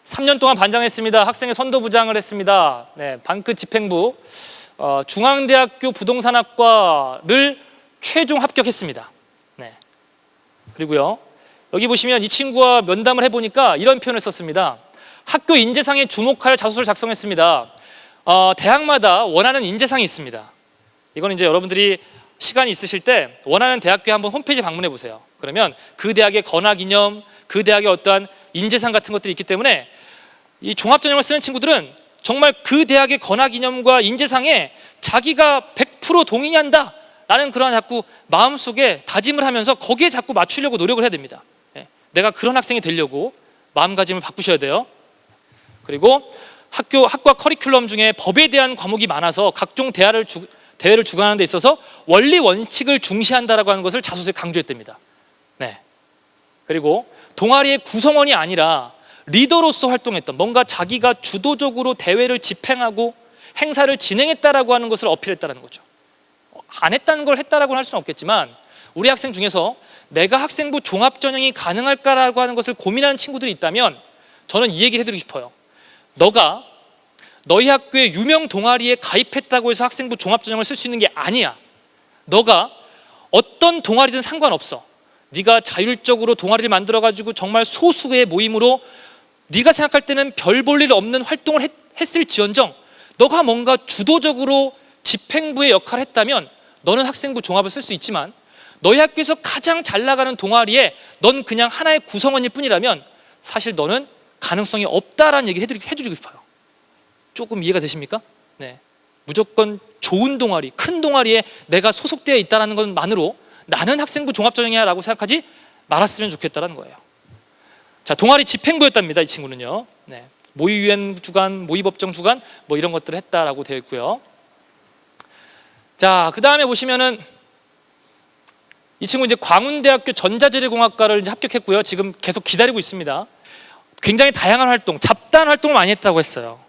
3년 동안 반장했습니다. 학생의 선도부장을 했습니다. 네, 반크 집행부, 중앙대학교 부동산학과를 최종 합격했습니다. 네. 그리고요, 여기 보시면 이 친구와 면담을 해보니까 이런 표현을 썼습니다. 학교 인재상에 주목하여 자소서를 작성했습니다. 대학마다 원하는 인재상이 있습니다. 이건 이제 여러분들이 시간이 있으실 때 원하는 대학교에 한번 홈페이지 방문해 보세요. 그러면 그 대학의 건화기념, 그 대학의 어떠한 인재상 같은 것들이 있기 때문에 이 종합전형을 쓰는 친구들은 정말 그 대학의 건화기념과 인재상에 자기가 100% 동의한다 라는 그런 자꾸 마음속에 다짐을 하면서 거기에 자꾸 맞추려고 노력을 해야 됩니다. 내가 그런 학생이 되려고 마음가짐을 바꾸셔야 돼요. 그리고 학과 커리큘럼 중에 법에 대한 과목이 많아서 각종 대회를 주관하는 데 있어서 원리 원칙을 중시한다라고 하는 것을 자소서에 강조했답니다. 네. 그리고 동아리의 구성원이 아니라 리더로서 활동했던, 뭔가 자기가 주도적으로 대회를 집행하고 행사를 진행했다라고 하는 것을 어필했다는 거죠. 안 했다는 걸 했다라고는 할 수는 없겠지만, 우리 학생 중에서 내가 학생부 종합전형이 가능할까라고 하는 것을 고민하는 친구들이 있다면 저는 이 얘기를 해드리고 싶어요. 너가 너희 학교의 유명 동아리에 가입했다고 해서 학생부 종합전형을 쓸 수 있는 게 아니야. 너가 어떤 동아리든 상관없어. 네가 자율적으로 동아리를 만들어가지고 정말 소수의 모임으로 네가 생각할 때는 별 볼 일 없는 활동을 했을지언정, 너가 뭔가 주도적으로 집행부의 역할을 했다면 너는 학생부 종합을 쓸 수 있지만, 너희 학교에서 가장 잘 나가는 동아리에 넌 그냥 하나의 구성원일 뿐이라면 사실 너는 가능성이 없다라는 얘기를 해드리고 싶어요. 조금 이해가 되십니까? 네. 무조건 좋은 동아리, 큰 동아리에 내가 소속되어 있다는 것만으로 나는 학생부 종합전형이야 라고 생각하지 말았으면 좋겠다는 거예요. 자, 동아리 집행부였답니다. 이 친구는요. 네. 모의유엔 주간, 모의법정 주간 뭐 이런 것들을 했다라고 되어 있고요. 자, 그 다음에 보시면은 이 친구 이제 광운대학교 전자재료공학과를 이제 합격했고요. 지금 계속 기다리고 있습니다. 굉장히 다양한 활동, 잡다한 활동을 많이 했다고 했어요.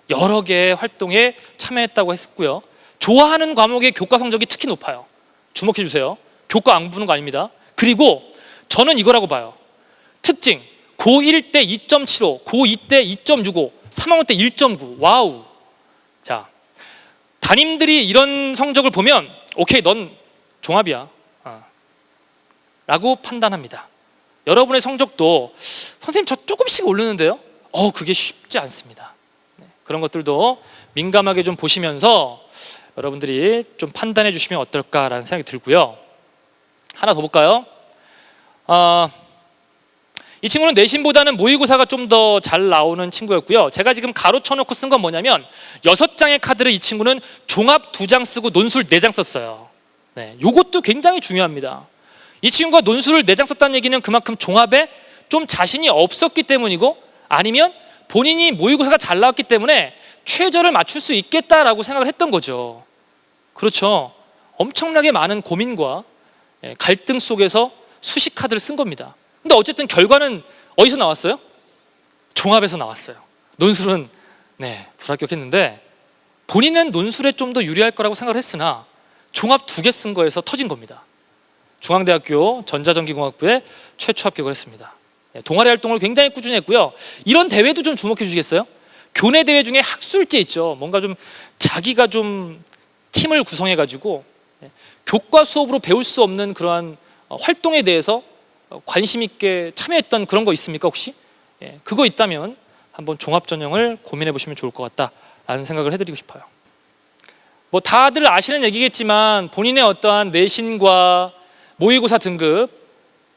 여러 개의 활동에 참여했다고 했고요. 좋아하는 과목의 교과 성적이 특히 높아요. 주목해 주세요. 교과 안 보는 거 아닙니다. 그리고 저는 이거라고 봐요. 특징, 고1 때 2.75, 고2 때 2.65, 3학년 때 1.9. 와우. 자, 담임들이 이런 성적을 보면 오케이, 넌 종합이야 라고 판단합니다. 여러분의 성적도 선생님 저 조금씩 오르는데요? 그게 쉽지 않습니다. 그런 것들도 민감하게 좀 보시면서 여러분들이 좀 판단해 주시면 어떨까라는 생각이 들고요. 하나 더 볼까요? 이 친구는 내신보다는 모의고사가 좀 더 잘 나오는 친구였고요. 제가 지금 가로쳐 놓고 쓴 건 뭐냐면 6장의 카드를 이 친구는 종합 2장 쓰고 논술 4장 썼어요. 네, 이것도 굉장히 중요합니다. 이 친구가 논술을 4장 썼다는 얘기는 그만큼 종합에 좀 자신이 없었기 때문이고, 아니면 본인이 모의고사가 잘 나왔기 때문에 최저를 맞출 수 있겠다라고 생각을 했던 거죠. 그렇죠. 엄청나게 많은 고민과 갈등 속에서 수식 카드를 쓴 겁니다. 근데 어쨌든 결과는 어디서 나왔어요? 종합에서 나왔어요. 논술은 불합격했는데 본인은 논술에 좀 더 유리할 거라고 생각을 했으나 종합 2개 쓴 거에서 터진 겁니다. 중앙대학교 전자전기공학부에 최초 합격을 했습니다. 동아리 활동을 굉장히 꾸준히 했고요. 이런 대회도 좀 주목해 주시겠어요? 교내 대회 중에 학술제 있죠. 뭔가 좀 자기가 좀 팀을 구성해 가지고 교과 수업으로 배울 수 없는 그러한 활동에 대해서 관심 있게 참여했던 그런 거 있습니까 혹시? 그거 있다면 한번 종합전형을 고민해 보시면 좋을 것 같다라는 생각을 해드리고 싶어요. 뭐 다들 아시는 얘기겠지만 본인의 어떠한 내신과 모의고사 등급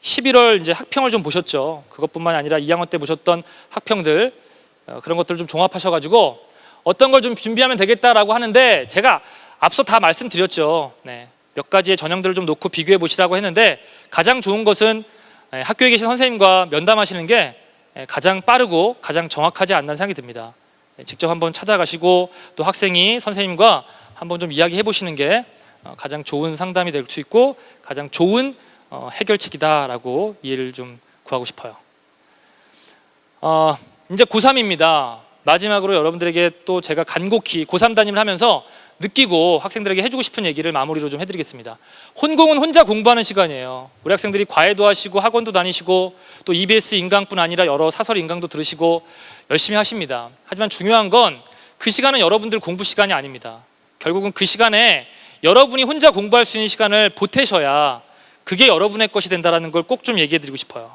11월 이제 학평을 좀 보셨죠. 그것뿐만 아니라 2학년 때 보셨던 학평들, 그런 것들을 좀 종합하셔가지고 어떤 걸 좀 준비하면 되겠다라고 하는데, 제가 앞서 다 말씀드렸죠. 몇 가지의 전형들을 좀 놓고 비교해 보시라고 했는데, 가장 좋은 것은 학교에 계신 선생님과 면담하시는 게 가장 빠르고 가장 정확하지 않나 생각이 듭니다. 직접 한번 찾아가시고 또 학생이 선생님과 한번 좀 이야기해 보시는 게 가장 좋은 상담이 될 수 있고 가장 좋은 해결책이다라고 이해를 좀 구하고 싶어요. 이제 고3입니다. 마지막으로 여러분들에게 또 제가 간곡히 고3 담임을 하면서 느끼고 학생들에게 해주고 싶은 얘기를 마무리로 좀 해드리겠습니다. 혼공은 혼자 공부하는 시간이에요. 우리 학생들이 과외도 하시고 학원도 다니시고 또 EBS 인강뿐 아니라 여러 사설 인강도 들으시고 열심히 하십니다. 하지만 중요한 건 그 시간은 여러분들 공부 시간이 아닙니다. 결국은 그 시간에 여러분이 혼자 공부할 수 있는 시간을 보태셔야 그게 여러분의 것이 된다는 걸 꼭 좀 얘기해 드리고 싶어요.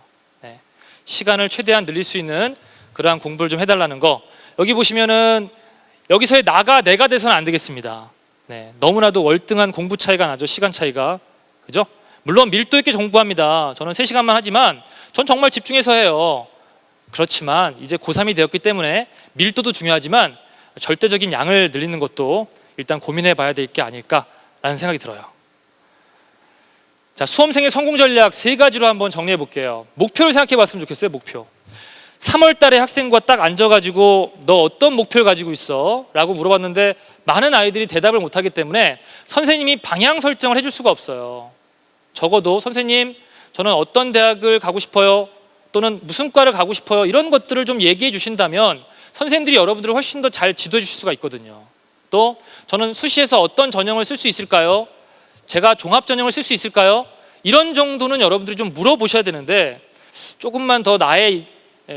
시간을 최대한 늘릴 수 있는 그러한 공부를 좀 해달라는 거. 여기 보시면은 여기서의 나가 내가 돼서는 안 되겠습니다. 너무나도 월등한 공부 차이가 나죠. 시간 차이가. 그죠? 물론 밀도 있게 공부합니다. 저는 3시간만 하지만 전 정말 집중해서 해요. 그렇지만 이제 고3이 되었기 때문에 밀도도 중요하지만 절대적인 양을 늘리는 것도 일단 고민해 봐야 될 게 아닐까라는 생각이 들어요. 자, 수험생의 성공 전략 3가지로 한번 정리해 볼게요. 목표를 생각해 봤으면 좋겠어요. 목표. 3월 달에 학생과 딱 앉아가지고 너 어떤 목표를 가지고 있어? 라고 물어봤는데 많은 아이들이 대답을 못하기 때문에 선생님이 방향 설정을 해줄 수가 없어요. 적어도 선생님 저는 어떤 대학을 가고 싶어요, 또는 무슨 과를 가고 싶어요, 이런 것들을 좀 얘기해 주신다면 선생님들이 여러분들을 훨씬 더 잘 지도해 주실 수가 있거든요. 또 저는 수시에서 어떤 전형을 쓸 수 있을까요? 제가 종합 전형을 쓸 수 있을까요? 이런 정도는 여러분들이 좀 물어보셔야 되는데 조금만 더 나의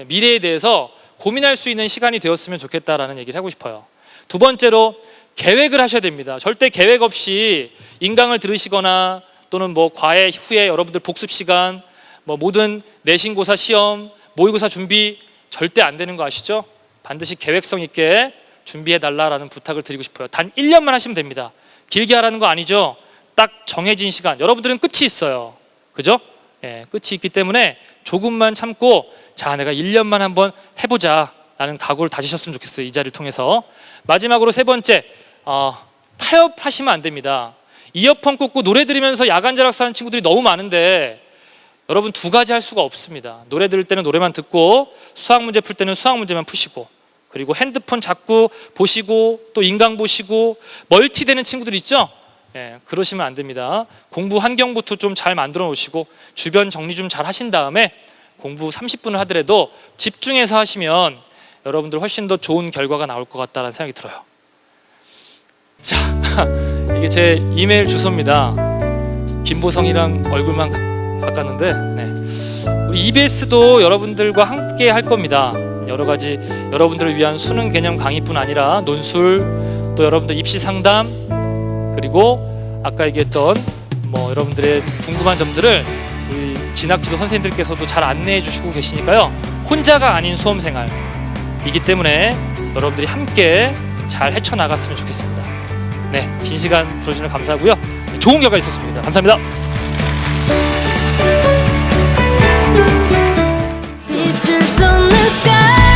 미래에 대해서 고민할 수 있는 시간이 되었으면 좋겠다라는 얘기를 하고 싶어요. 두 번째로 계획을 하셔야 됩니다. 절대 계획 없이 인강을 들으시거나 또는 뭐 과외 후에 여러분들 복습 시간, 뭐 모든 내신고사 시험, 모의고사 준비 절대 안 되는 거 아시죠? 반드시 계획성 있게 준비해 달라라는 부탁을 드리고 싶어요. 단 1년만 하시면 됩니다. 길게 하라는 거 아니죠? 딱 정해진 시간. 여러분들은 끝이 있어요. 그죠? 예, 끝이 있기 때문에 조금만 참고 자, 내가 1년만 한번 해보자 라는 각오를 다지셨으면 좋겠어요. 이 자리를 통해서. 마지막으로 세 번째, 타협하시면 안 됩니다. 이어폰 꽂고 노래 들으면서 야간 자락사하는 친구들이 너무 많은데 여러분 두 가지 할 수가 없습니다. 노래 들을 때는 노래만 듣고 수학 문제 풀 때는 수학 문제만 푸시고, 그리고 핸드폰 자꾸 보시고 또 인강 보시고 멀티되는 친구들 있죠? 예, 그러시면 안 됩니다. 공부 환경부터 좀 잘 만들어 놓으시고 주변 정리 좀 잘 하신 다음에 공부 30분을 하더라도 집중해서 하시면 여러분들 훨씬 더 좋은 결과가 나올 것 같다는 생각이 들어요. 자, 이게 제 이메일 주소입니다. 김보성이랑 얼굴만 바꿨는데, 네. 우리 EBS도 여러분들과 함께 할 겁니다. 여러 가지 여러분들을 위한 수능 개념 강의뿐 아니라 논술, 또 여러분들 입시 상담, 그리고 아까 얘기했던 뭐 여러분들의 궁금한 점들을 우리 진학지도 선생님들께서도 잘 안내해 주시고 계시니까요. 혼자가 아닌 수험생활이기 때문에 여러분들이 함께 잘 헤쳐나갔으면 좋겠습니다. 네, 긴 시간 들어주셔서 감사하고요. 좋은 결과 있었습니다. 감사합니다. Teachers on the sky.